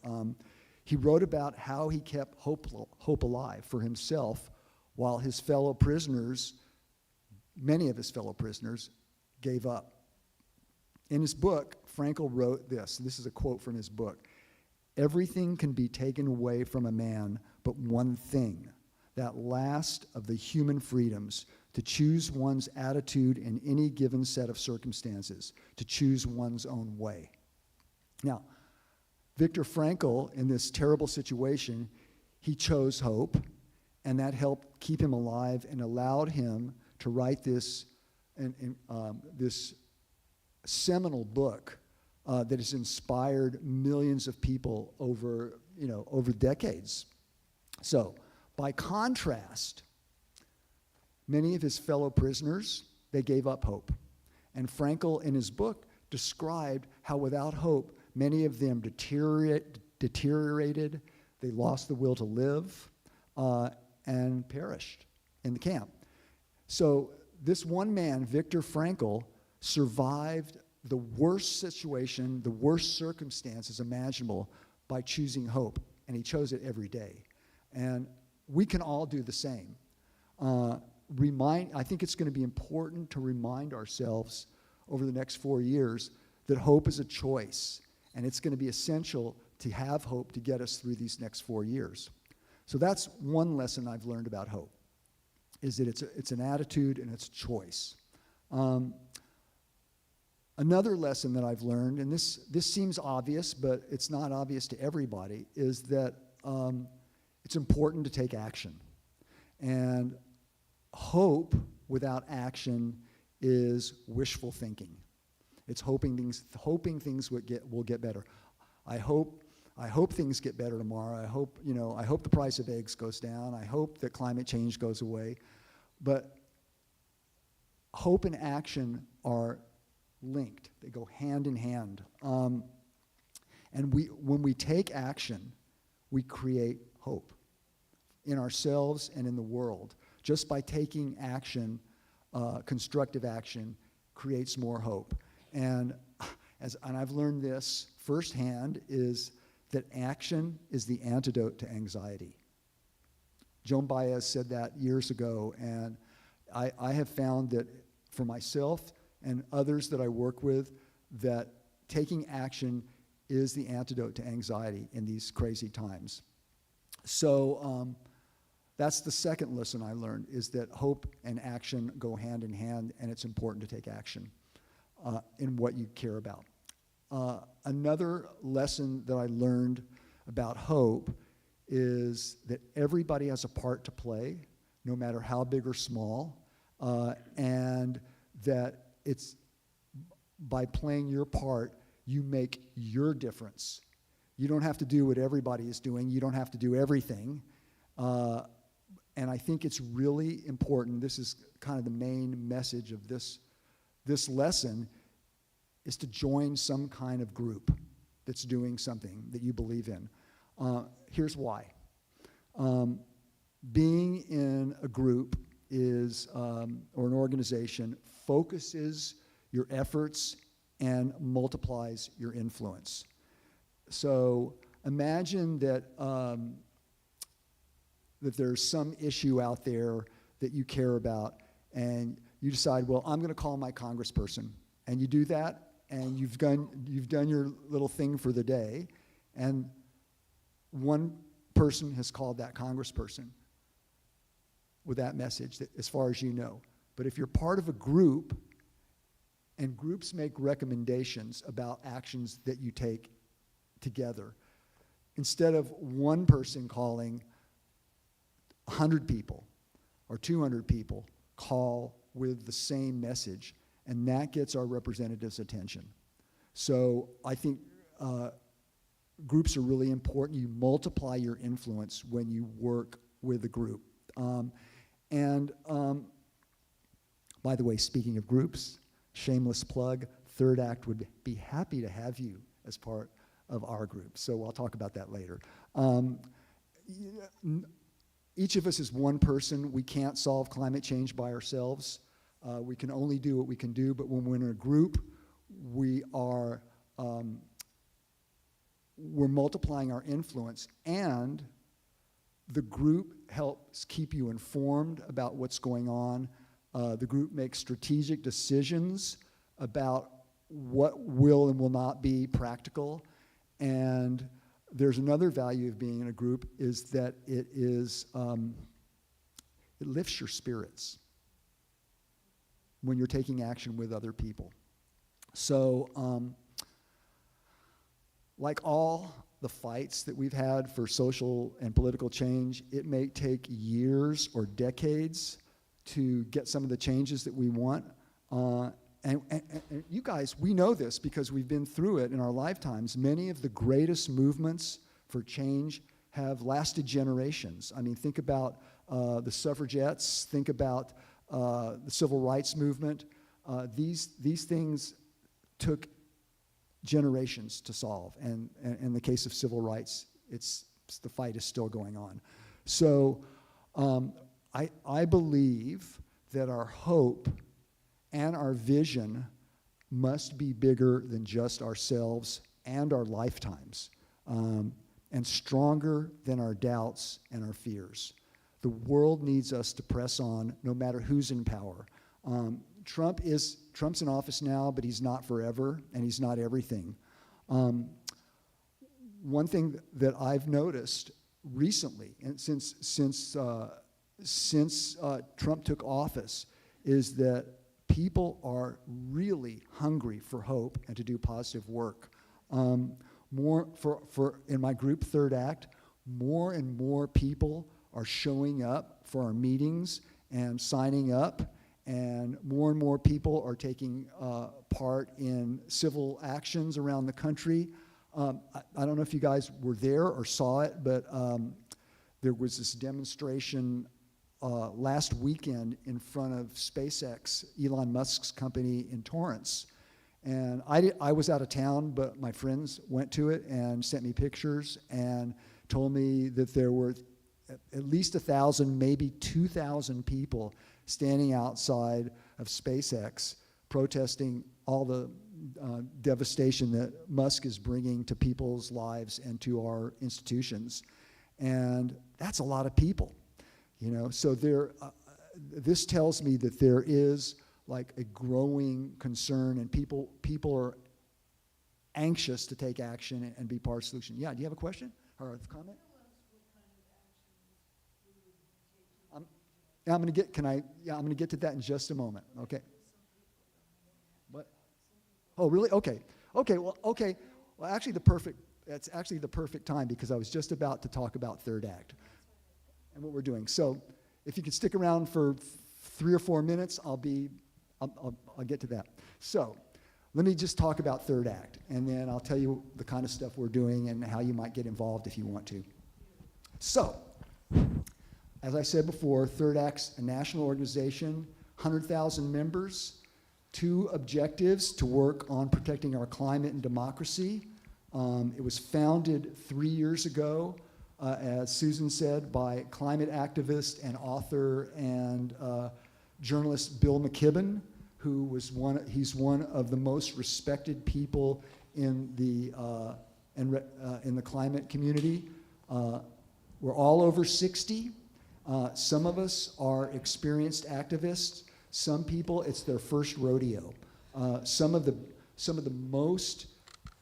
he wrote about how he kept hope alive for himself while his fellow prisoners, many of his fellow prisoners, gave up. In his book, Frankl wrote this. This is a quote from his book. "Everything can be taken away from a man but one thing, that last of the human freedoms, to choose one's attitude in any given set of circumstances, to choose one's own way." Now, Viktor Frankl, in this terrible situation, he chose hope, and that helped keep him alive and allowed him to write this seminal book that has inspired millions of people over decades. So, by contrast, many of his fellow prisoners, they gave up hope. And Frankl, in his book, described how without hope, many of them deteriorated, they lost the will to live, and perished in the camp. So this one man, Viktor Frankl, survived the worst situation, the worst circumstances imaginable by choosing hope, and he chose it every day. And we can all do the same. I think it's going to be important to remind ourselves over the next 4 years that hope is a choice, and it's going to be essential to have hope to get us through these next 4 years. So that's one lesson I've learned about hope, is that it's an attitude and it's a choice. Another lesson that I've learned, and this seems obvious, but it's not obvious to everybody, is that it's important to take action. And hope without action is wishful thinking. It's hoping things will get better. I hope things get better tomorrow. I hope the price of eggs goes down. I hope that climate change goes away. But hope and action are linked. They go hand in hand. And when we take action, we create hope in ourselves and in the world. Just by taking action, constructive action creates more hope. And I've learned this firsthand, is that action is the antidote to anxiety. Joan Baez said that years ago, and I have found that for myself and others that I work with, that taking action is the antidote to anxiety in these crazy times. So that's the second lesson I learned, is that hope and action go hand in hand, and it's important to take action in what you care about. Another lesson that I learned about hope is that everybody has a part to play, no matter how big or small, and that it's by playing your part, you make your difference. You don't have to do what everybody is doing. You don't have to do everything. And I think it's really important, this is kind of the main message of this lesson, is to join some kind of group that's doing something that you believe in. Here's why. Being in a group or an organization focuses your efforts and multiplies your influence. So imagine that that there's some issue out there that you care about, and you decide, well, I'm going to call my congressperson. And you do that, and you've done your little thing for the day, and one person has called that congressperson with that message, that, as far as you know. But if you're part of a group, and groups make recommendations about actions that you take together, instead of one person calling, 100 people or 200 people call with the same message, and that gets our representatives' attention. So I think groups are really important. You multiply your influence when you work with a group. By the way, speaking of groups, shameless plug, Third Act would be happy to have you as part of our group. So I'll talk about that later. Each of us is one person. We can't solve climate change by ourselves. We can only do what we can do, but when we're in a group, we're multiplying our influence, and the group helps keep you informed about what's going on. The group makes strategic decisions about what will and will not be practical. And there's another value of being in a group, is that it lifts your spirits when you're taking action with other people. So like all the fights that we've had for social and political change, it may take years or decades to get some of the changes that we want. And you guys, we know this because we've been through it in our lifetimes. Many of the greatest movements for change have lasted generations. I mean, think about the suffragettes, think about the civil rights movement. These things took generations to solve. And in the case of civil rights, the fight is still going on. So I believe that our hope and our vision must be bigger than just ourselves and our lifetimes, and stronger than our doubts and our fears. The world needs us to press on, no matter who's in power. Trump's in office now, but he's not forever, and he's not everything. One thing that I've noticed recently, and since Trump took office, is that people are really hungry for hope and to do positive work. More in my group, Third Act, more and more people are showing up for our meetings and signing up, and more people are taking part in civil actions around the country. I don't know if you guys were there or saw it, but there was this demonstration last weekend in front of SpaceX, Elon Musk's company in Torrance. And I was out of town, but my friends went to it and sent me pictures and told me that there were at least 1,000, maybe 2,000 people standing outside of SpaceX protesting all the devastation that Musk is bringing to people's lives and to our institutions. And that's a lot of people, you know. So this tells me that there is like a growing concern, and people are anxious to take action and be part of the solution. Yeah, do you have a question or a comment? I'm going to get to that in just a moment. Okay. What? Oh, really? Okay. Well, actually that's actually the perfect time, because I was just about to talk about Third Act and what we're doing. So if you could stick around for 3 or 4 minutes, I'll get to that. So let me just talk about Third Act, and then I'll tell you the kind of stuff we're doing and how you might get involved if you want to. So, as I said before, Third Act's a national organization, 100,000 members, 2 objectives: to work on protecting our climate and democracy. It was founded 3 years ago, as Susan said, by climate activist and author and journalist Bill McKibben, who was he's one of the most respected people in the climate community. We're all over 60. Some of us are experienced activists. Some people, it's their first rodeo. Some of the most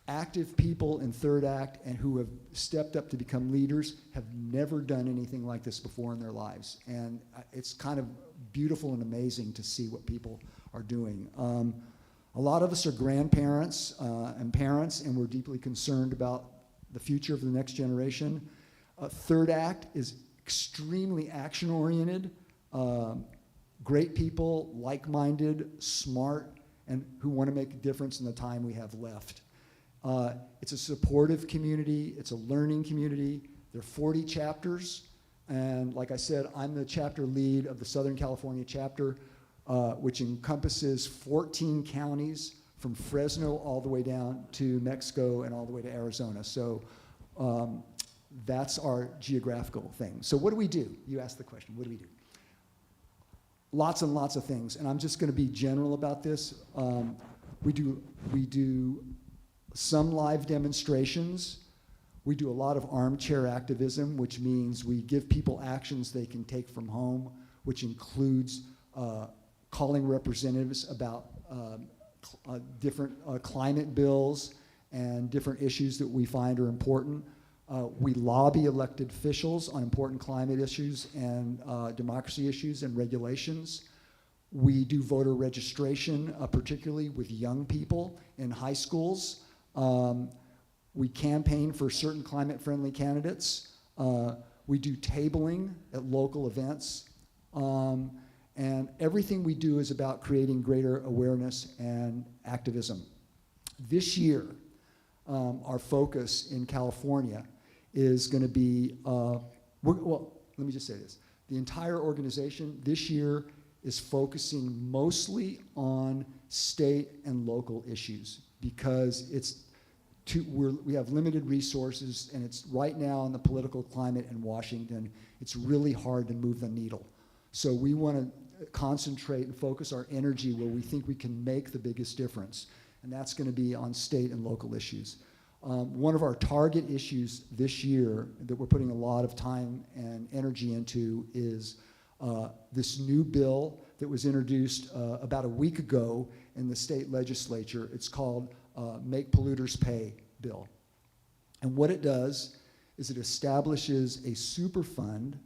active people in Third Act and who have stepped up to become leaders have never done anything like this before in their lives. And it's kind of beautiful and amazing to see what people are doing. A lot of us are grandparents and parents, and we're deeply concerned about the future of the next generation. Third Act is extremely action-oriented, great people, like-minded, smart, and who want to make a difference in the time we have left. It's a supportive community. It's a learning community. There are 40 chapters, and like I said, I'm the chapter lead of the Southern California chapter, which encompasses 14 counties from Fresno all the way down to Mexico and all the way to Arizona. So that's our geographical thing. So what do we do? You asked the question, what do we do? Lots and lots of things, and I'm just going to be general about this. We do some live demonstrations. We do a lot of armchair activism, which means we give people actions they can take from home, which includes calling representatives about different climate bills and different issues that we find are important. We lobby elected officials on important climate issues and democracy issues and regulations. We do voter registration, particularly with young people in high schools. We campaign for certain climate-friendly candidates. We do tabling at local events. And everything we do is about creating greater awareness and activism. This year, our focus in California is going to be, well, let me just say this. The entire organization this year is focusing mostly on state and local issues because we have limited resources, and it's right now in the political climate in Washington, it's really hard to move the needle. So we want to concentrate and focus our energy where we think we can make the biggest difference, and that's going to be on state and local issues. One of our target issues this year that we're putting a lot of time and energy into is this new bill that was introduced about a week ago in the state legislature. It's called Make Polluters Pay bill. And what it does is it establishes a super fund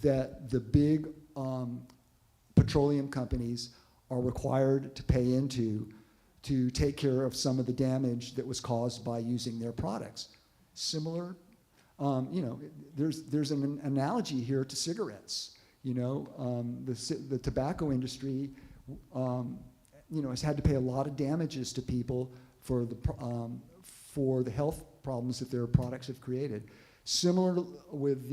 that the big petroleum companies are required to pay into to take care of some of the damage that was caused by using their products. Similar, there's an analogy here to cigarettes. The tobacco industry, has had to pay a lot of damages to people for the health problems that their products have created. Similar with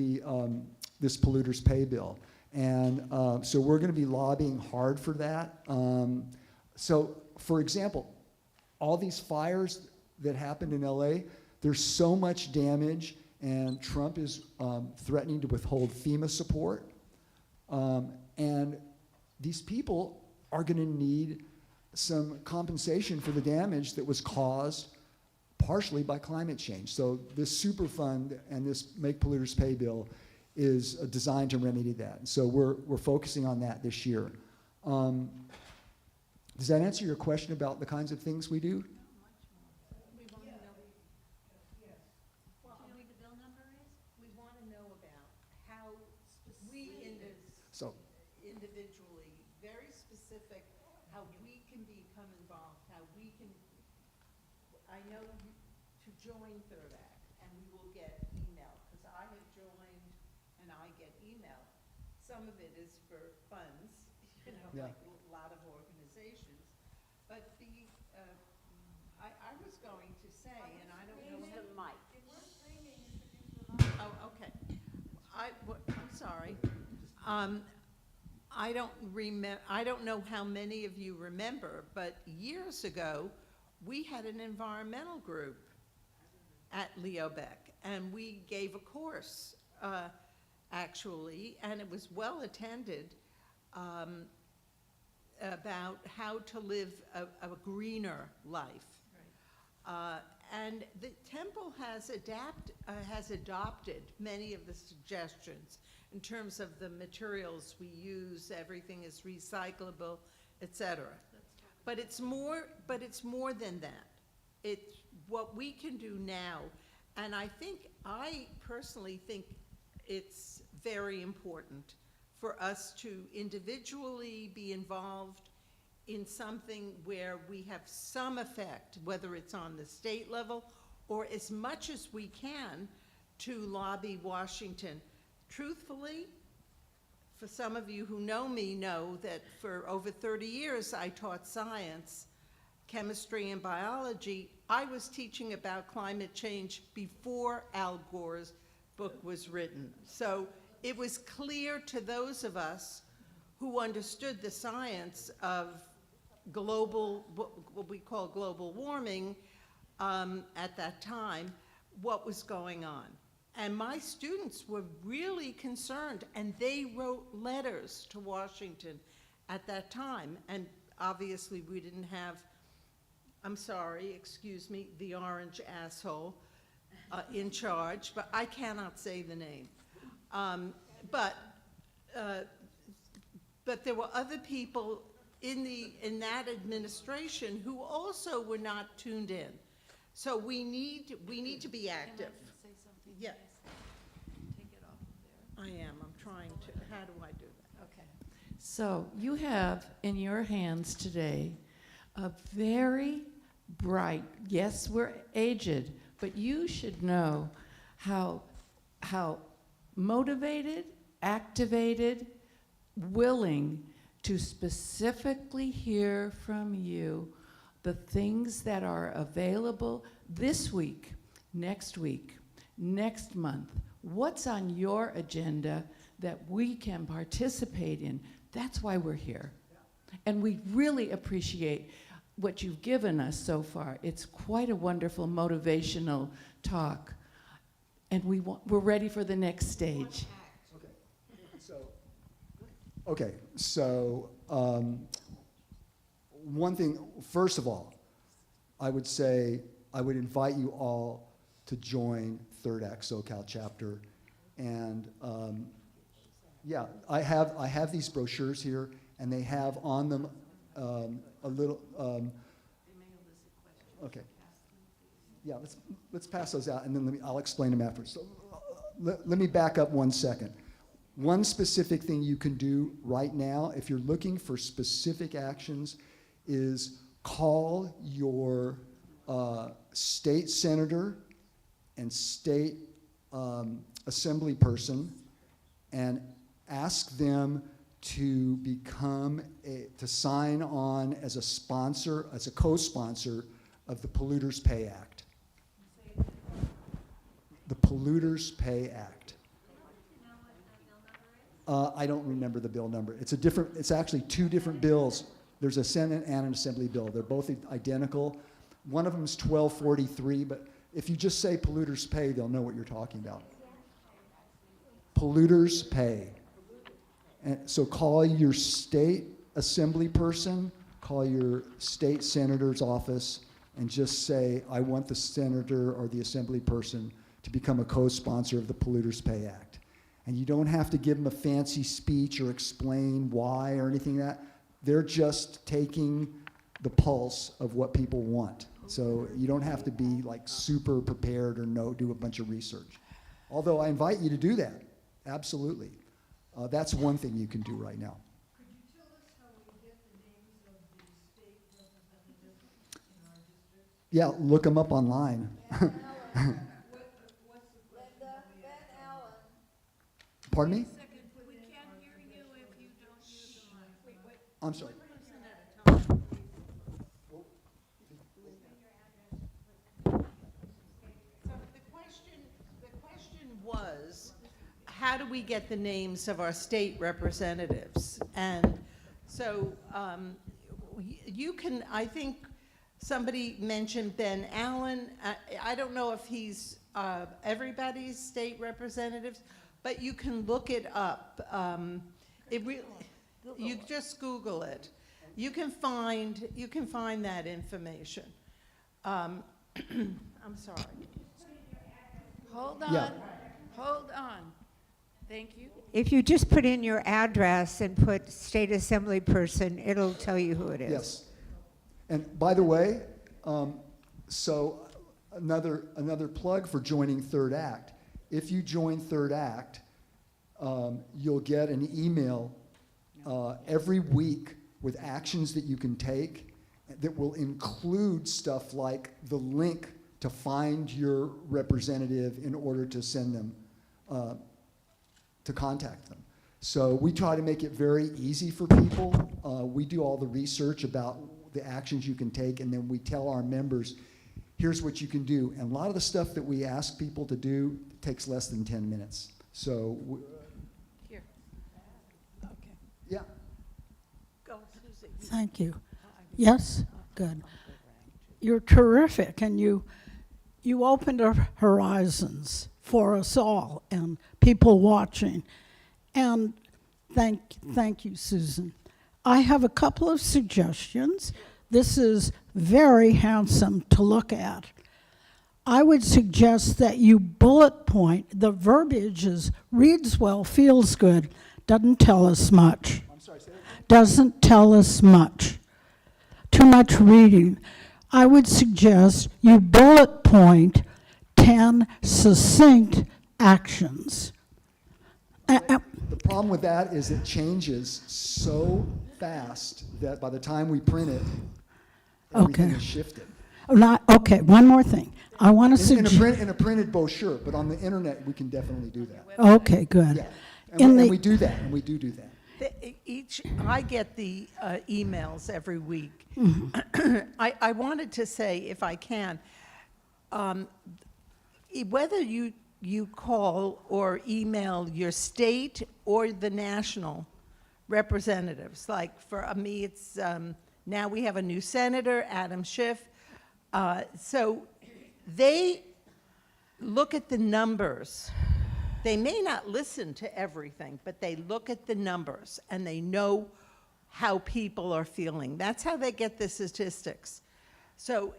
this polluters pay bill. And so we're going to be lobbying hard for that. So, for example, all these fires that happened in LA, there's so much damage, and Trump is threatening to withhold FEMA support. And these people are going to need some compensation for the damage that was caused partially by climate change. So this super fund and this Make Polluters Pay bill is designed to remedy that. So we're focusing on that this year. Does that answer your question about the kinds of things we do?
We want to know. Yes. Well, do you know what the bill number is? We want to know about how
So
individually, very specific, how we can become involved, how we can. I know to join Third Act, and we will get email, because I have joined and I get email. Some of it is for funds,
Yeah.
like a lot of organizations. But I was going to say, and I don't know.
The mic.
Oh, okay. I'm sorry. I don't know how many of you remember, but years ago, we had an environmental group at Leo Beck, and we gave a course, actually, and it was well attended, about how to live a greener life. And the temple has adopted many of the suggestions in terms of the materials we use. Everything is recyclable, etc. But it's more than that. It's what we can do now, and I personally think it's very important for us to individually be involved in something where we have some effect, whether it's on the state level or as much as we can to lobby Washington. Truthfully, for some of you who know me know that for over 30 years I taught science, chemistry, and biology. I was teaching about climate change before Al Gore's book was written. So it was clear to those of us who understood the science of what we call global warming at that time, what was going on. And my students were really concerned, and they wrote letters to Washington at that time. And obviously we didn't have, I'm sorry, excuse me, the orange asshole in charge, but I cannot say the name. But there were other people in that administration who also were not tuned in. So we need to be active.
Say something?
Yeah.
Take it off of there.
I am. I'm trying to. How do I do that?
Okay. So you have in your hands today a very bright, yes, we're aged, but you should know how motivated, activated, willing to specifically hear from you the things that are available this week, next month. What's on your agenda that we can participate in? That's why we're here. And we really appreciate what you've given us so far. It's quite a wonderful motivational talk. And we're ready for the next stage.
So one thing, first of all, I would say I would invite you all to join Third Act SoCal chapter. And yeah, I have these brochures here, and they have on them a little, okay. Yeah, let's pass those out, and then I'll explain them afterwards. So, let me back up 1 second. One specific thing you can do right now, if you're looking for specific actions, is call your state senator and state assembly person and ask them to to sign on as a sponsor, as a co-sponsor of the Polluters Pay Act. The Polluters Pay Act. I don't remember the bill number. It's actually two different bills. There's a Senate and an Assembly bill. They're both identical. One of them is 1243, but if you just say Polluters Pay, they'll know what you're talking about. Polluters Pay. And so call your state assembly person, call your state senator's office, and just say, I want the senator or the assembly person to become a co-sponsor of the Polluters Pay Act. And you don't have to give them a fancy speech or explain why or anything like that. They're just taking the pulse of what people want. So you don't have to be like super prepared or do a bunch of research. Although I invite you to do that, absolutely. That's one thing you can do right now.
Could you tell us how we get the names of the state representatives in our district?
Yeah, look them up online. Pardon me?
We can't hear you if you don't use the mic.
I'm sorry.
So the question was, how do we get the names of our state representatives? And so you can, I think somebody mentioned Ben Allen. I don't know if he's everybody's state representatives, but you can look it up. You just Google it. You can find that information. I'm sorry.
Hold
Yeah.
on, hold on. Thank you.
If you just put in your address and put state assembly person, it'll tell you who it is.
Yes. And by the way, so another plug for joining Third Act. If you join Third Act, you'll get an email every week with actions that you can take that will include stuff like the link to find your representative in order to send them, to contact them. So we try to make it very easy for people. We do all the research about the actions you can take, and then we tell our members, here's what you can do. And a lot of the stuff that we ask people to do takes less than 10 minutes. So,
Here. Okay.
yeah.
Go, Susie.
Thank you. Yes? Good. You're terrific, and you opened our horizons for us all and people watching. And thank you, Susan. I have a couple of suggestions. This is very handsome to look at. I would suggest that you bullet point. The verbiage is reads well, feels good, doesn't tell us much.
I'm sorry, say that again?
Doesn't tell us much. Too much reading. I would suggest you bullet point 10 succinct actions.
The problem with that is it changes so fast that by the time we print it, everything
Okay.
is shifted.
Okay, one more thing. I want to suggest.
In a printed brochure, but on the internet, we can definitely do that.
Okay, good.
Yeah.
In
And
the-
we do that, and we do that.
I get the emails every week.
Mm-hmm.
I wanted to say, if I can, whether you call or email your state or the national representatives, like for me, it's now we have a new senator, Adam Schiff. So they look at the numbers. They may not listen to everything, but they look at the numbers and they know how people are feeling. That's how they get the statistics. So,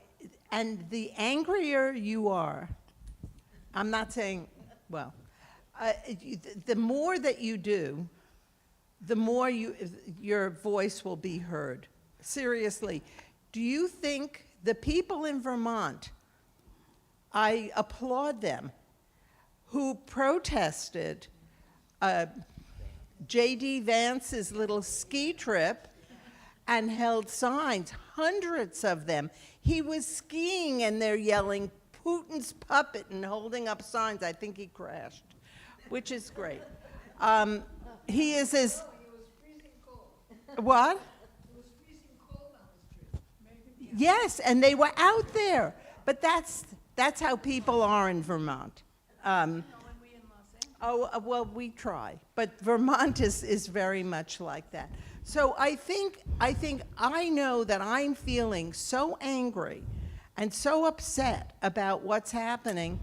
and the angrier you are, I'm not saying, well, the more that you do, the more your voice will be heard. Seriously, do you think the people in Vermont I applaud them, who protested J.D. Vance's little ski trip and held signs, hundreds of them. He was skiing and they're yelling Putin's puppet and holding up signs. I think he crashed, which is great. He is as... What? Yes, and they were out there. But that's how people are in Vermont. Well, we try, but Vermont is very much like that. So I think I know that I'm feeling so angry and so upset about what's happening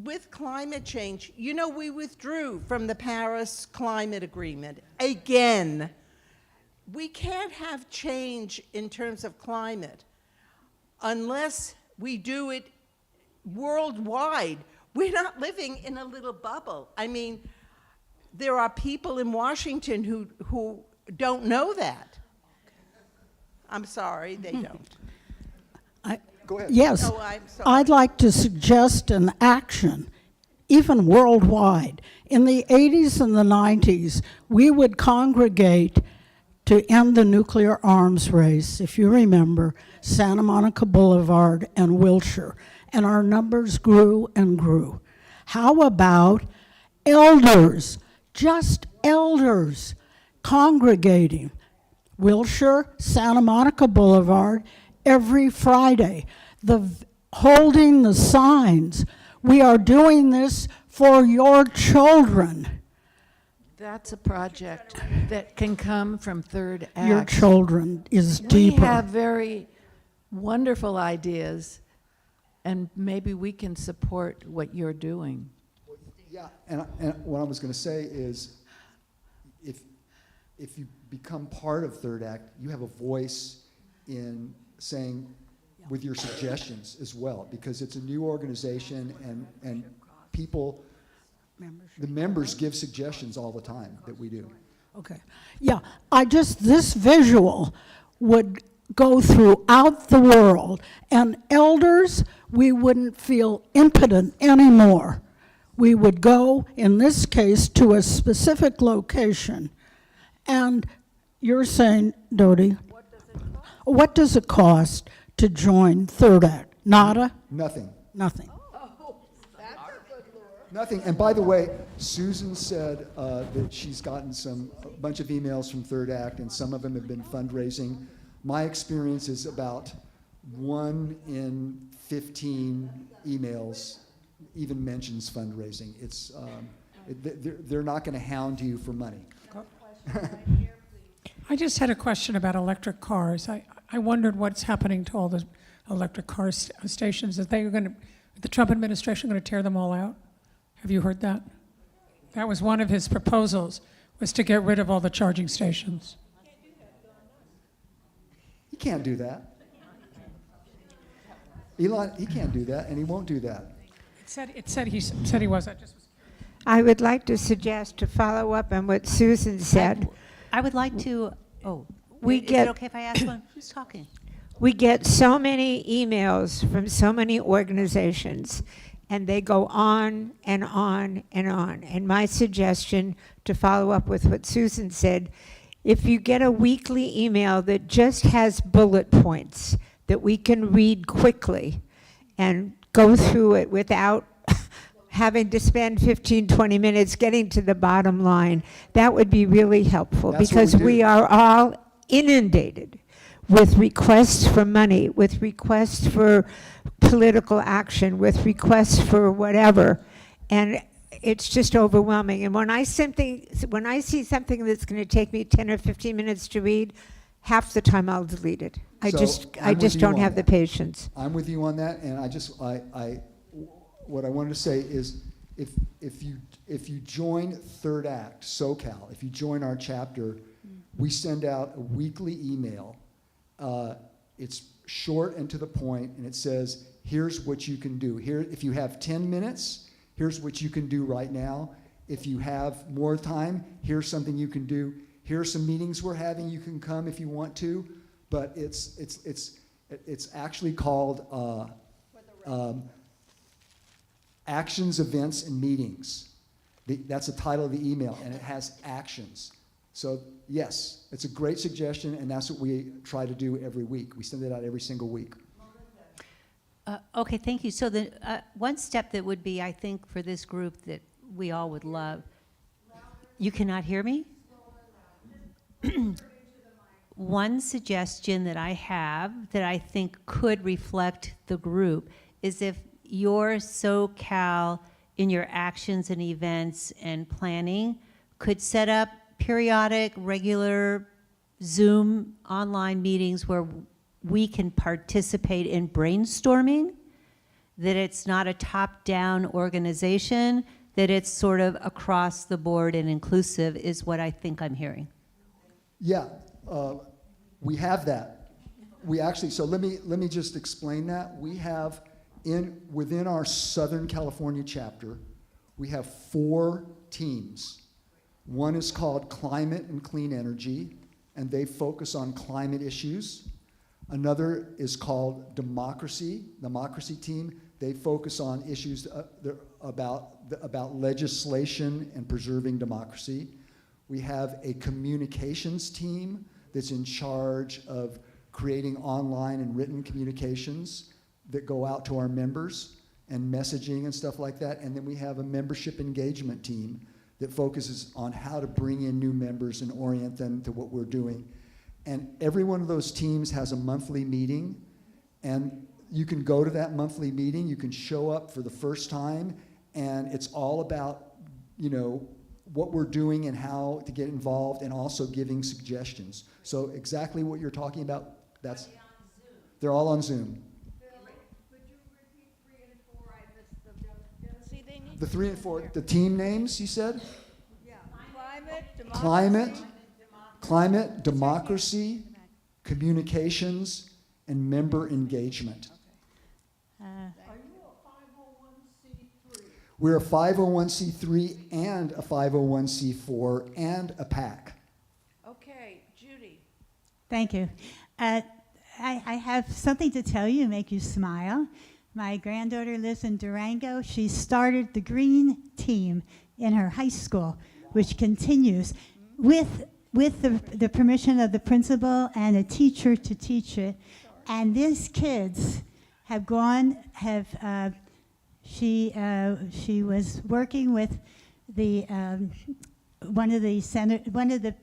with climate change. You know, we withdrew from the Paris Climate Agreement again. We can't have change in terms of climate unless we do it worldwide. We're not living in a little bubble. I mean, there are people in Washington who don't know that. I'm sorry, they don't.
Go ahead.
Yes,
Oh, I'm sorry.
I'd like to suggest an action, even worldwide. In the 80s and the 90s, we would congregate to end the nuclear arms race, if you remember, Santa Monica Boulevard and Wilshire, and our numbers grew and grew. How about elders, just elders, congregating Wilshire, Santa Monica Boulevard every Friday, holding the signs. We are doing this for your children.
That's a project that can come from Third Act.
Your children is
We
deeper.
have very wonderful ideas, and maybe we can support what you're doing.
Yeah, and what I was going to say is, if you become part of Third Act, you have a voice in saying with your suggestions as well, because it's a new organization and people, the members give suggestions all the time that we do.
Okay. Yeah, this visual would go throughout the world, and elders, we wouldn't feel impotent anymore. We would go, in this case, to a specific location. And you're saying, Dodie, what does it cost to join Third Act? Nada?
Nothing.
Nothing.
Nothing. And by the way, Susan said that she's gotten a bunch of emails from Third Act, and some of them have been fundraising. My experience is about 1 in 15 emails even mentions fundraising. It's they're not going to hound you for money.
I just had a question about electric cars. I wondered what's happening to all the electric car stations. Is the Trump administration going to tear them all out? Have you heard that? That was one of his proposals, was to get rid of all the charging stations.
He can't do that. Elon, he can't do that, and he won't do that.
It said he was.
I would like to suggest, to follow up on what Susan said,
I would like to, is
get-
it okay if I ask one? Who's talking?
we get so many emails from so many organizations, and they go on and on and on. And my suggestion, to follow up with what Susan said, if you get a weekly email that just has bullet points that we can read quickly and go through it without having to spend 15, 20 minutes getting to the bottom line, that would be really helpful.
That's what
because
we do.
we are all inundated with requests for money, with requests for political action, with requests for whatever, and it's just overwhelming. And when I see something that's going to take me 10 or 15 minutes to read, half the time I'll delete it. I
So,
just
I'm with you
don't
on
have the
that.
patience.
I'm with you on that, and what I wanted to say is, if you join Third Act SoCal, if you join our chapter, we send out a weekly email. It's short and to the point, and it says, here's what you can do. Here, if you have 10 minutes, here's what you can do right now. If you have more time, here's something you can do. Here are some meetings we're having. You can come if you want to, but it's actually called actions, events, and meetings. That's the title of the email, and it has actions. So yes, it's a great suggestion, and that's what we try to do every week. We send it out every single week.
Okay, thank you. So the one step that would be, I think, for this group that we all would love. You cannot hear me? One suggestion that I have that I think could reflect the group is if your SoCal in your actions and events and planning could set up periodic, regular Zoom online meetings where we can participate in brainstorming, that it's not a top-down organization, that it's sort of across the board and inclusive is what I think I'm hearing.
Yeah, we have that. We actually, so let me just explain that. We have within our Southern California chapter, we have 4 teams. One is called Climate and Clean Energy, and they focus on climate issues. Another is called Democracy team. They focus on issues about legislation and preserving democracy. We have a communications team that's in charge of creating online and written communications that go out to our members and messaging and stuff like that. And then we have a membership engagement team that focuses on how to bring in new members and orient them to what we're doing. And every one of those teams has a monthly meeting, and you can go to that monthly meeting, you can show up for the first time, and it's all about, you know, what we're doing and how to get involved, and also giving suggestions. So exactly what you're talking about, they're all on Zoom.
Could you repeat 3 and 4? I missed them. See, they need
The 3 and 4, the team names, you said?
yeah. Climate,
Climate, democracy, communications, and member engagement. We're a 501c3 and a 501c4 and a PAC.
Okay, Judy.
Thank you. I have something to tell you, make you smile. My granddaughter lives in Durango. She started the Green Team in her high school, which continues with the permission of the principal and a teacher to teach it. And these kids have she was working with the one of the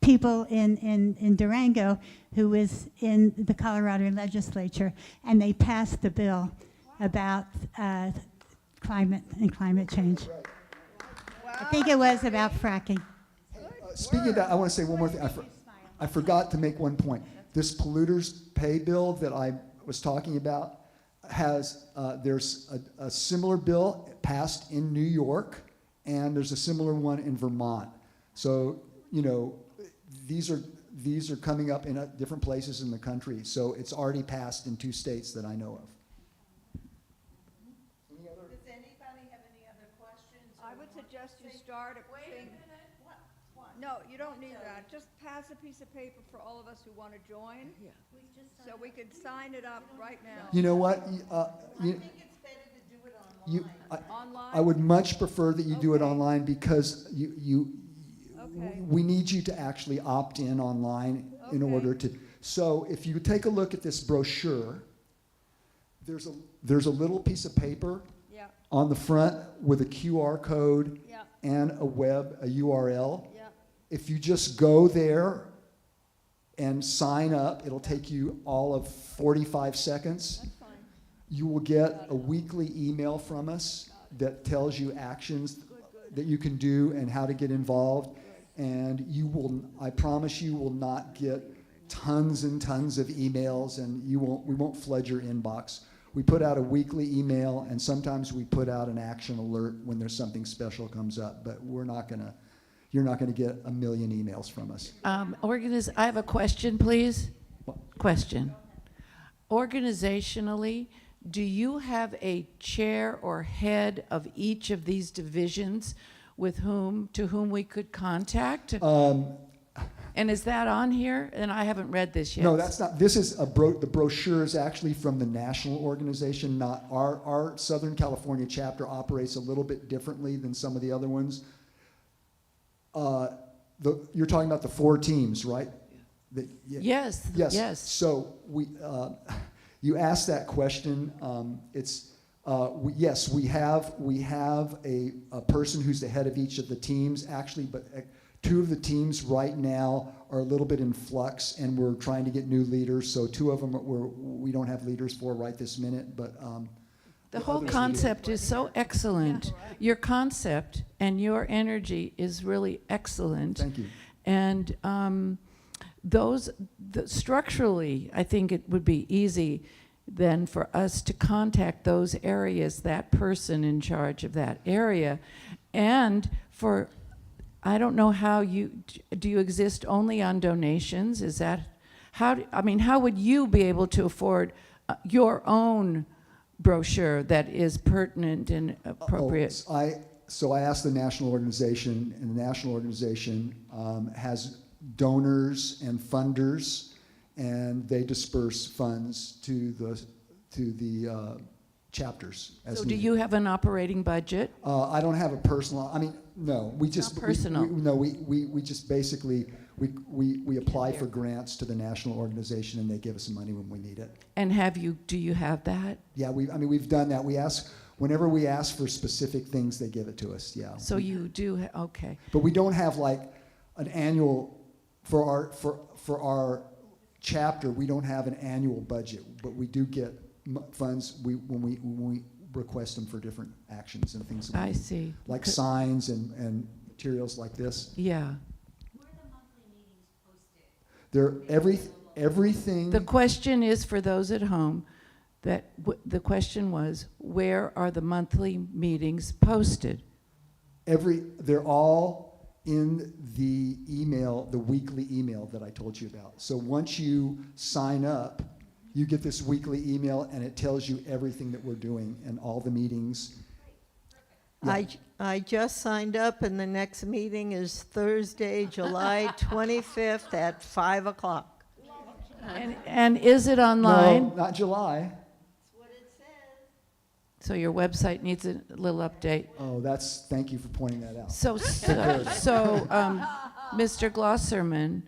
people in Durango who was in the Colorado legislature, and they passed the bill about climate and climate change. I think it was about fracking.
Speaking of that, I want to say one more thing. I forgot to make one point. This polluters pay bill that I was talking about has, there's a similar bill passed in New York, and there's a similar one in Vermont. So, you know, these are coming up in different places in the country. So it's already passed in 2 states that I know of.
Does anybody have any other questions?
I would suggest you start a thing. No, you don't need that. Just pass a piece of paper for all of us who want to join. Yeah. So we could sign it up right now.
You know what?
I think it's better to do it online.
Online?
I would much prefer that you do it online, because
Okay.
we need you to actually opt in online in
Okay.
order to. So if you take a look at this brochure, there's a little piece of paper
Yeah,
on the front with a QR code
yeah,
and a URL.
yeah.
If you just go there and sign up, it'll take you all of 45 seconds.
That's fine.
You will get a weekly email from us that tells you actions that you can do and how to get involved. And you will, I promise you, will not get tons and tons of emails, and we won't flood your inbox. We put out a weekly email, and sometimes we put out an action alert when there's something special comes up, but you're not gonna get a million emails from us.
I have a question, please. Question. Organizationally, do you have a chair or head of each of these divisions to whom we could contact? And is that on here? And I haven't read this yet.
No, that's not. This is the brochure is actually from the national organization. Not our Southern California chapter operates a little bit differently than some of the other ones. You're talking about the 4 teams, right?
Yes,
Yes.
yes.
So you asked that question. Yes, we have a person who's the head of each of the teams, actually, but 2 of the teams right now are a little bit in flux, and we're trying to get new leaders. So 2 of them we don't have leaders for right this minute, but
The whole concept is so excellent. Your concept and your energy is really excellent.
thank you.
And structurally, I think it would be easy then for us to contact those areas, that person in charge of that area. And I don't know how do you exist only on donations? Is that, how would you be able to afford your own brochure that is pertinent and appropriate?
So I asked the national organization, and the national organization has donors and funders, and they disperse funds to the chapters as
So do
needed.
you have an operating budget?
I don't have a personal. No. We just
Not personal.
We just basically we apply for grants to the national organization, and they give us some money when we need it.
And do you have that?
Yeah, we've done that. Whenever we ask for specific things, they give it to us. Yeah.
So you do, okay.
But we don't have like an annual for our chapter. We don't have an annual budget, but we do get funds when we request them for different actions and things.
I see.
Like signs and materials like this.
Yeah.
They're everything.
The question is for those at home, the question was, where are the monthly meetings posted?
They're all in the email, the weekly email that I told you about. So once you sign up, you get this weekly email, and it tells you everything that we're doing and all the meetings. Yeah.
I just signed up, and the next meeting is Thursday, July 25th at 5 o'clock.
And is it online?
No, not July.
So your website needs a little update.
Oh, thank you for pointing that out.
So, Mr. Glosserman,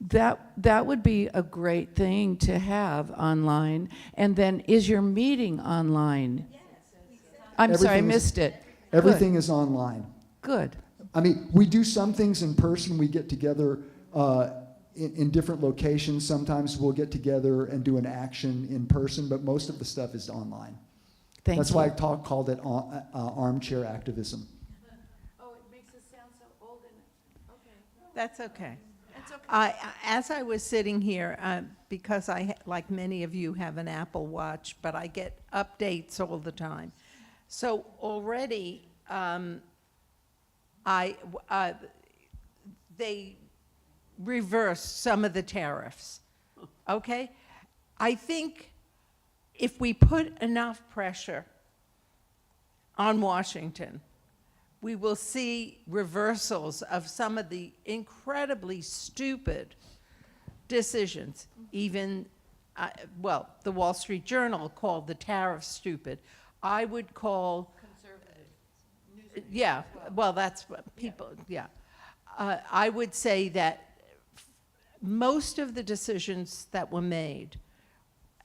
that would be a great thing to have online. And then, is your meeting online? Yes. I'm sorry, I
Everything is-
missed it.
Everything is online.
Good.
We do some things in person. We get together in different locations. Sometimes we'll get together and do an action in person, but most of the stuff is online.
Thank you.
That's why I called it armchair activism.
Oh, it makes us sound so old and, okay.
That's okay.
It's okay.
As I was sitting here, because like many of you, have an Apple Watch, but I get updates all the time. So already, they reversed some of the tariffs, okay? I think if we put enough pressure on Washington, we will see reversals of some of the incredibly stupid decisions. Even, the Wall Street Journal called the tariffs stupid. I would call... Conservative. Yeah, well, that's what people, yeah. I would say that most of the decisions that were made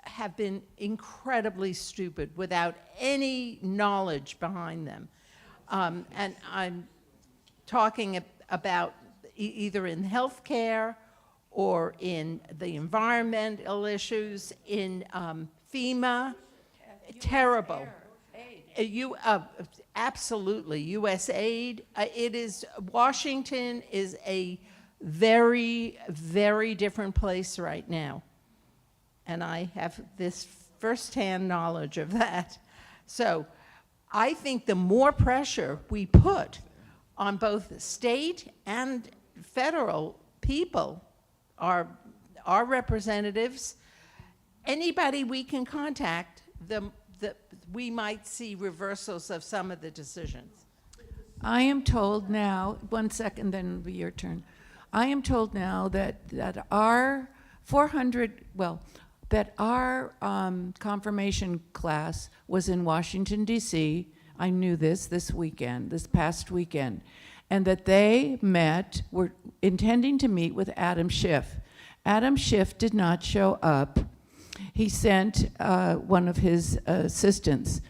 have been incredibly stupid without any knowledge behind them. And I'm talking about either in healthcare or in the environmental issues, in FEMA. Terrible. Absolutely, USAID. Washington is a very, very different place right now. And I have this firsthand knowledge of that. So I think the more pressure we put on both the state and federal people, our representatives, anybody we can contact, we might see reversals of some of the decisions.
I am told now, 1 second, then it'll be your turn. I am told now that our 400, that our confirmation class was in Washington, D.C. I knew this weekend, this past weekend, and that they were intending to meet with Adam Schiff. Adam Schiff did not show up. He sent one of his assistants.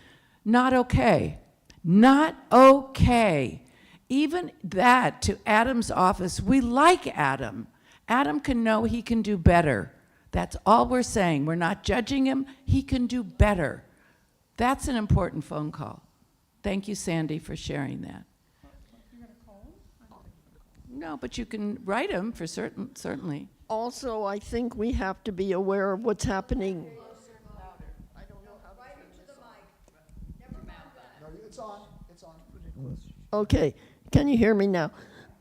Not okay. Not okay. Even that, to Adam's office, we like Adam. Adam can know he can do better. That's all we're saying. We're not judging him. He can do better. That's an important phone call. Thank you, Sandy, for sharing that. No, but you can write him for certainly.
Also, I think we have to be aware of what's happening.
No, it's on. It's on.
Okay, can you hear me now?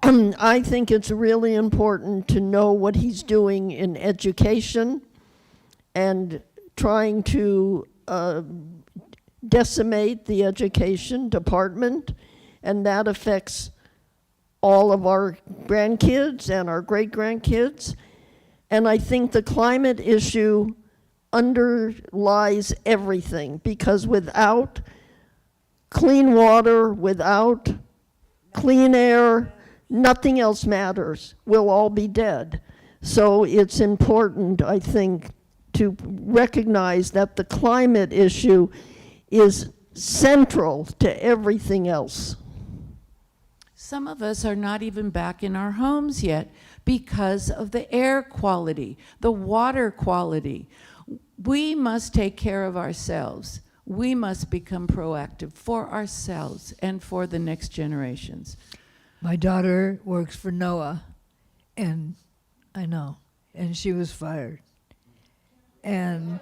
I think it's really important to know what he's doing in education and trying to decimate the education department, and that affects all of our grandkids and our great-grandkids. And I think the climate issue underlies everything, because without clean water, without clean air, nothing else matters. We'll all be dead. So it's important, I think, to recognize that the climate issue is central to everything else.
Some of us are not even back in our homes yet because of the air quality, the water quality. We must take care of ourselves. We must become proactive for ourselves and for the next generations.
My daughter works for NOAA, and I know, and she was fired. And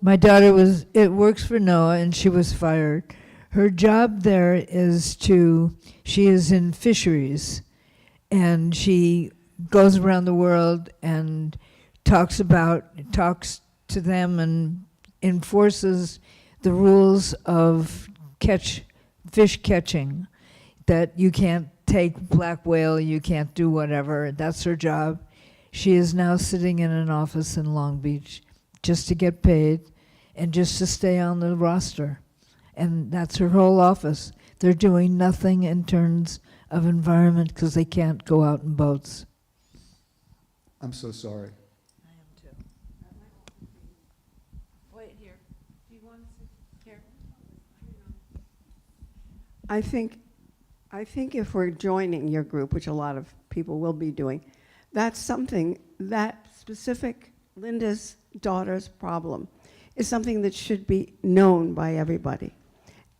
my daughter works for NOAA, and she was fired. Her job there is she is in fisheries, and she goes around the world and talks to them and enforces the rules of fish catching, that you can't take black whale, you can't do whatever. That's her job. She is now sitting in an office in Long Beach just to get paid and just to stay on the roster. And that's her whole office. They're doing nothing in terms of environment because they can't go out in boats.
I'm so sorry.
I am too. Wait, here. Do you want to sit here?
I think if we're joining your group, which a lot of people will be doing, that's something, that specific Linda's daughter's problem is something that should be known by everybody.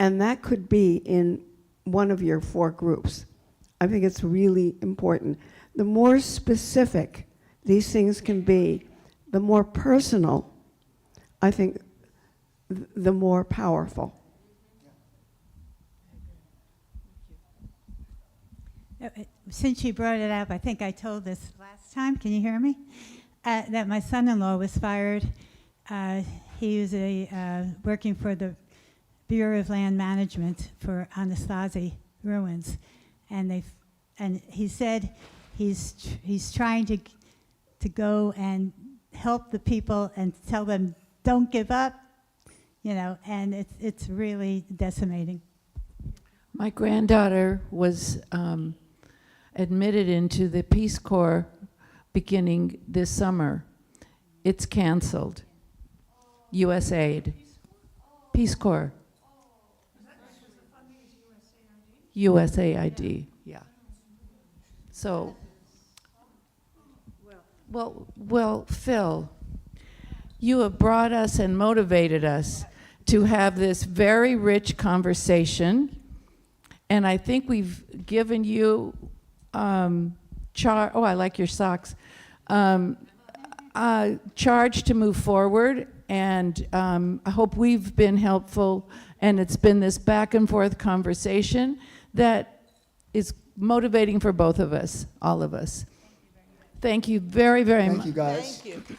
And that could be in one of your 4 groups. I think it's really important. The more specific these things can be, the more personal, I think, the more powerful.
Since you brought it up, I think I told this last time, can you hear me? That my son-in-law was fired. He was working for the Bureau of Land Management for Anasazi ruins, and he said he's trying to go and help the people and tell them don't give up, and it's really decimating.
My granddaughter was admitted into the Peace Corps beginning this summer. It's canceled. USAID. Peace Corps. USAID, yeah. So, well, Phil, you have brought us and motivated us to have this very rich conversation, and I think we've given you I like your socks, charge to move forward, and I hope we've been helpful, and it's been this back and forth conversation that is motivating for both of us, all of us. Thank you very, very much.
Thank you, guys.
Thank you.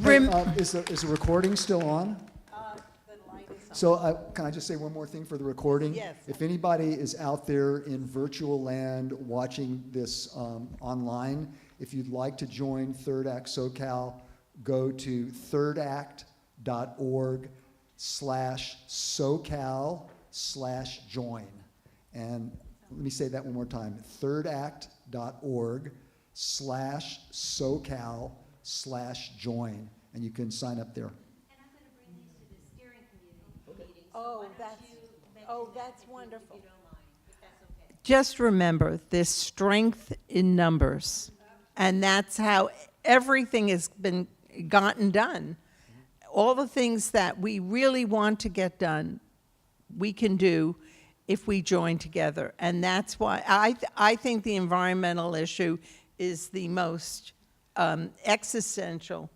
Hey, is the recording still on?
The light is
So can I just say one more thing for the recording?
Yes.
If anybody is out there in virtual land watching this online, if you'd like to join Third Act SoCal, go to thirdact.org/SoCal/join. And let me say that one more time, thirdact.org/SoCal/join. And you can sign up there.
Oh, that's wonderful. Just remember, there's strength in numbers, and that's how everything has been gotten done. All the things that we really want to get done, we can do if we join together. And that's why I think the environmental issue is the most existential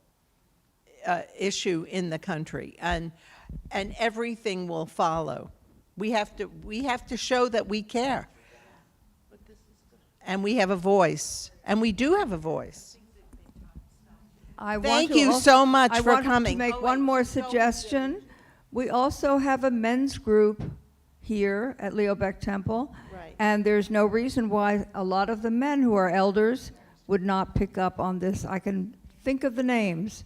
issue in the country, and everything will follow. We have to show that we care, and we have a voice, and we do have a voice. Thank you so much for
I want
coming.
to make one more suggestion. We also have a men's group here at Leo Beck Temple.
Right.
And there's no reason why a lot of the men who are elders would not pick up on this. I can think of the names.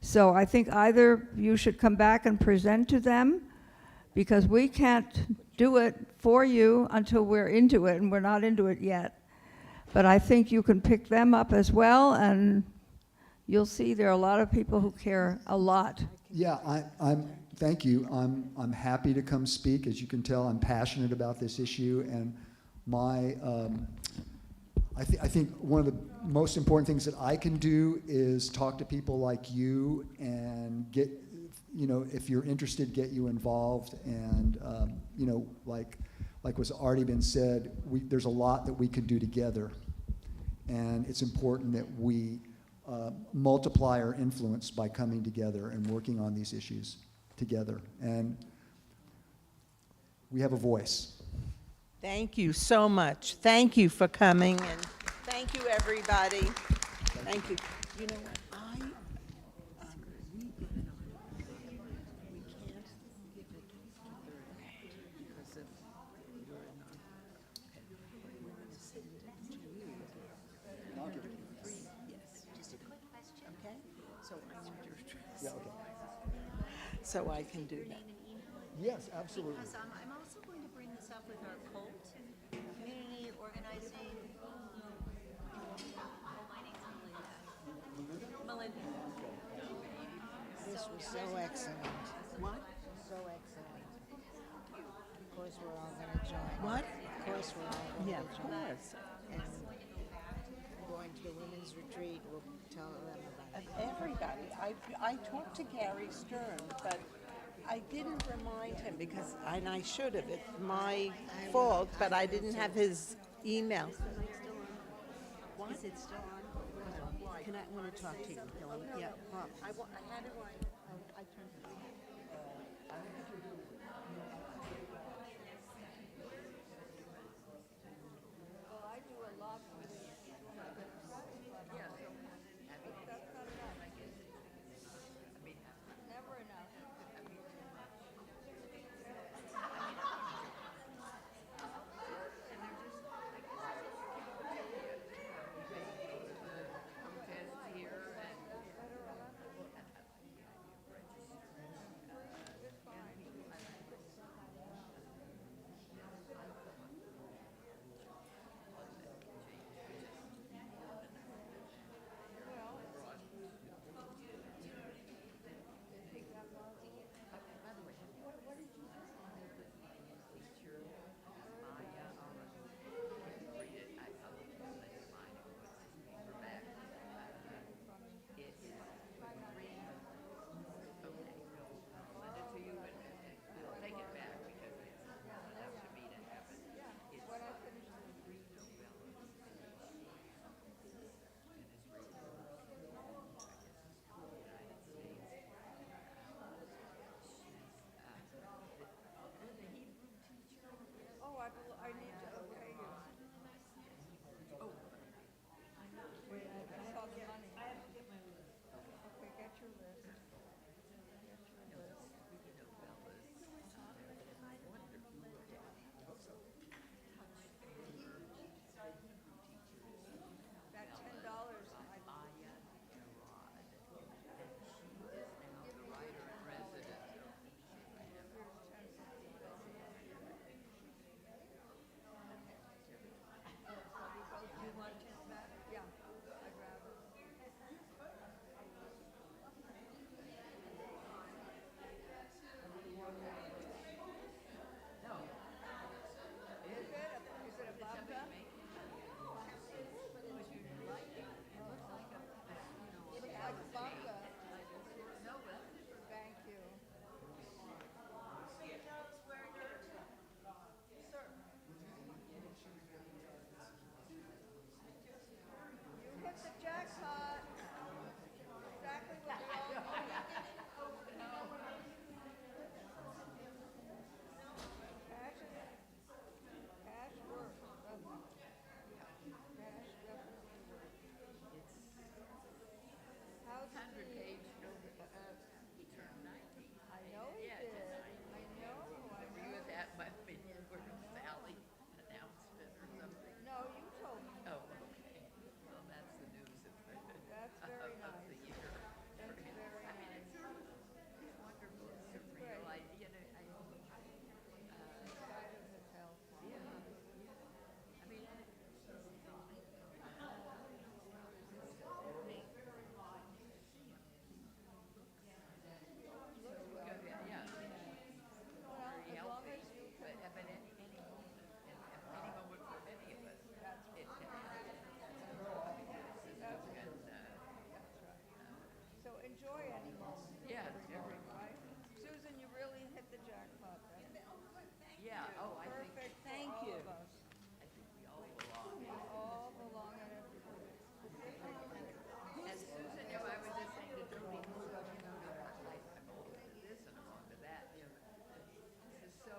So I think either you should come back and present to them, because we can't do it for you until we're into it, and we're not into it yet. But I think you can pick them up as well, and you'll see there are a lot of people who care a lot.
Yeah, thank you. I'm happy to come speak. As you can tell, I'm passionate about this issue, and I think one of the most important things that I can do is talk to people like you and get, if you're interested, get you involved. And, like what's already been said, there's a lot that we can do together. And it's important that we multiply our influence by coming together and working on these issues together. And we have a voice.
Thank you so much. Thank you for coming, and thank you, everybody. Thank you. You know what? So I can do that.
Yes, absolutely.
Because I'm also going to bring this up with our COLT, Community Organizing. My name's Melinda. Melinda.
This was so excellent.
What?
So excellent. Of course, we're all going to join.
What?
Of course, we're all going
Yeah,
to
of
join.
course.
And going to the women's retreat, we'll tell them about it.
Everybody. I talked to Gary Stern, but I didn't remind him because, and I should have. It's my fault, but I didn't have his email.
What? Is it still on? Can I want to talk to you, Helen? Yeah. Well,
I had it right. I turned it on.
Yeah, oh, I think. Perfect, thank you. I think we all belong. We all belong in it. And Susan, you know, I was just saying to Jody, I'm all to this and I'm all to that. This is so,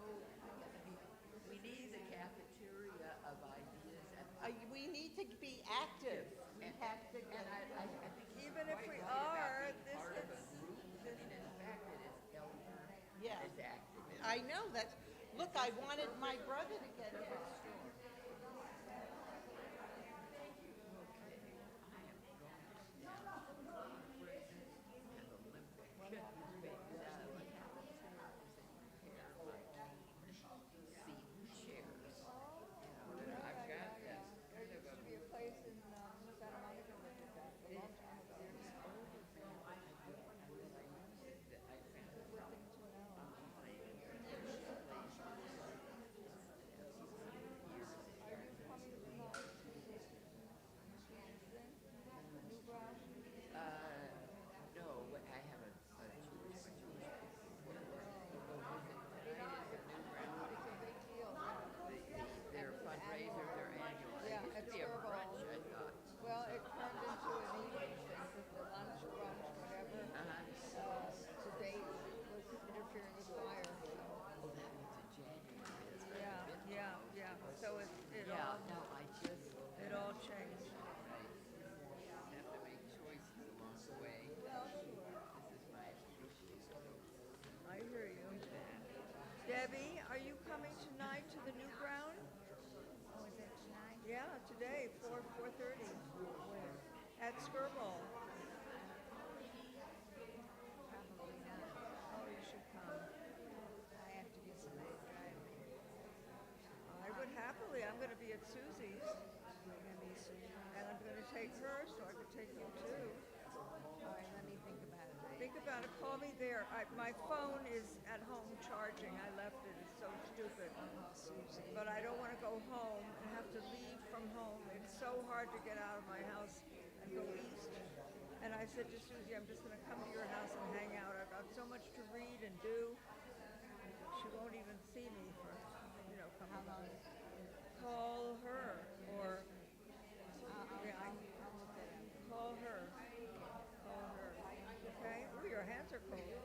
we need the cafeteria of ideas.
We need to be active. We have to get.
And I think
Even if we
are,
are, this
part of a
is.
group, I mean, in fact, it is elder,
Yeah.
it's active.
I know that. Look, I wanted my brother to get involved. So it all,
no, I just
it all changed.
have to make choices along the way. This is my
I hear you. Debbie, are you coming tonight to the new ground?
Oh, is it tonight?
Yeah, today, 4:30.
Where?
At Skirball.
Probably not.
Oh, you should come.
I have to get somebody to drive me.
I would happily. I'm going to be at Susie's. And I'm going to take her, so I could take you too.
All right, let me think about it.
Think about it. Call me there. My phone is at home charging. I left it. It's so stupid. But I don't want to go home and have to leave from home. It's so hard to get out of my house and go east. And I said to Susie, I'm just going to come to your house and hang out. I've got so much to read and do. She won't even see me for, coming.
How long?
Call her or yeah,
I'll look it up.
call her. Call her. Okay? Oh, your hands are cold.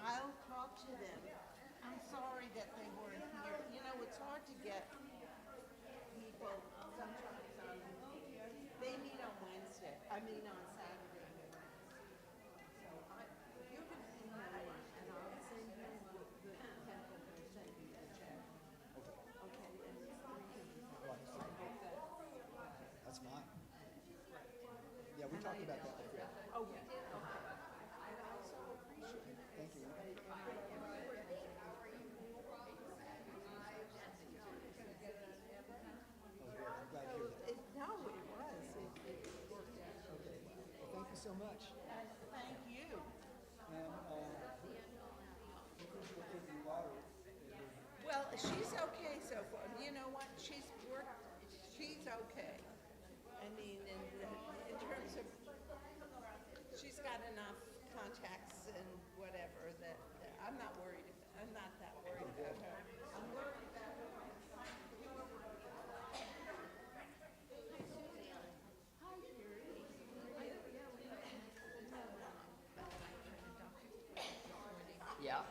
I'll talk to them. I'm sorry that they weren't here. It's hard to get people sometimes on, they meet on Wednesday, on Saturday mornings. So you can email me and I'll send you the template and send you the check. Okay, and it's
That's fine. Yeah, we talked about that before.
Oh, we did? Okay. And I so appreciate it.
Thank you.
thank you. Well, she's okay so far. You know what? She's okay. I mean, in terms of, she's got enough contacts and whatever that I'm not worried. I'm not that worried about her. I'm worried about her.
Yeah.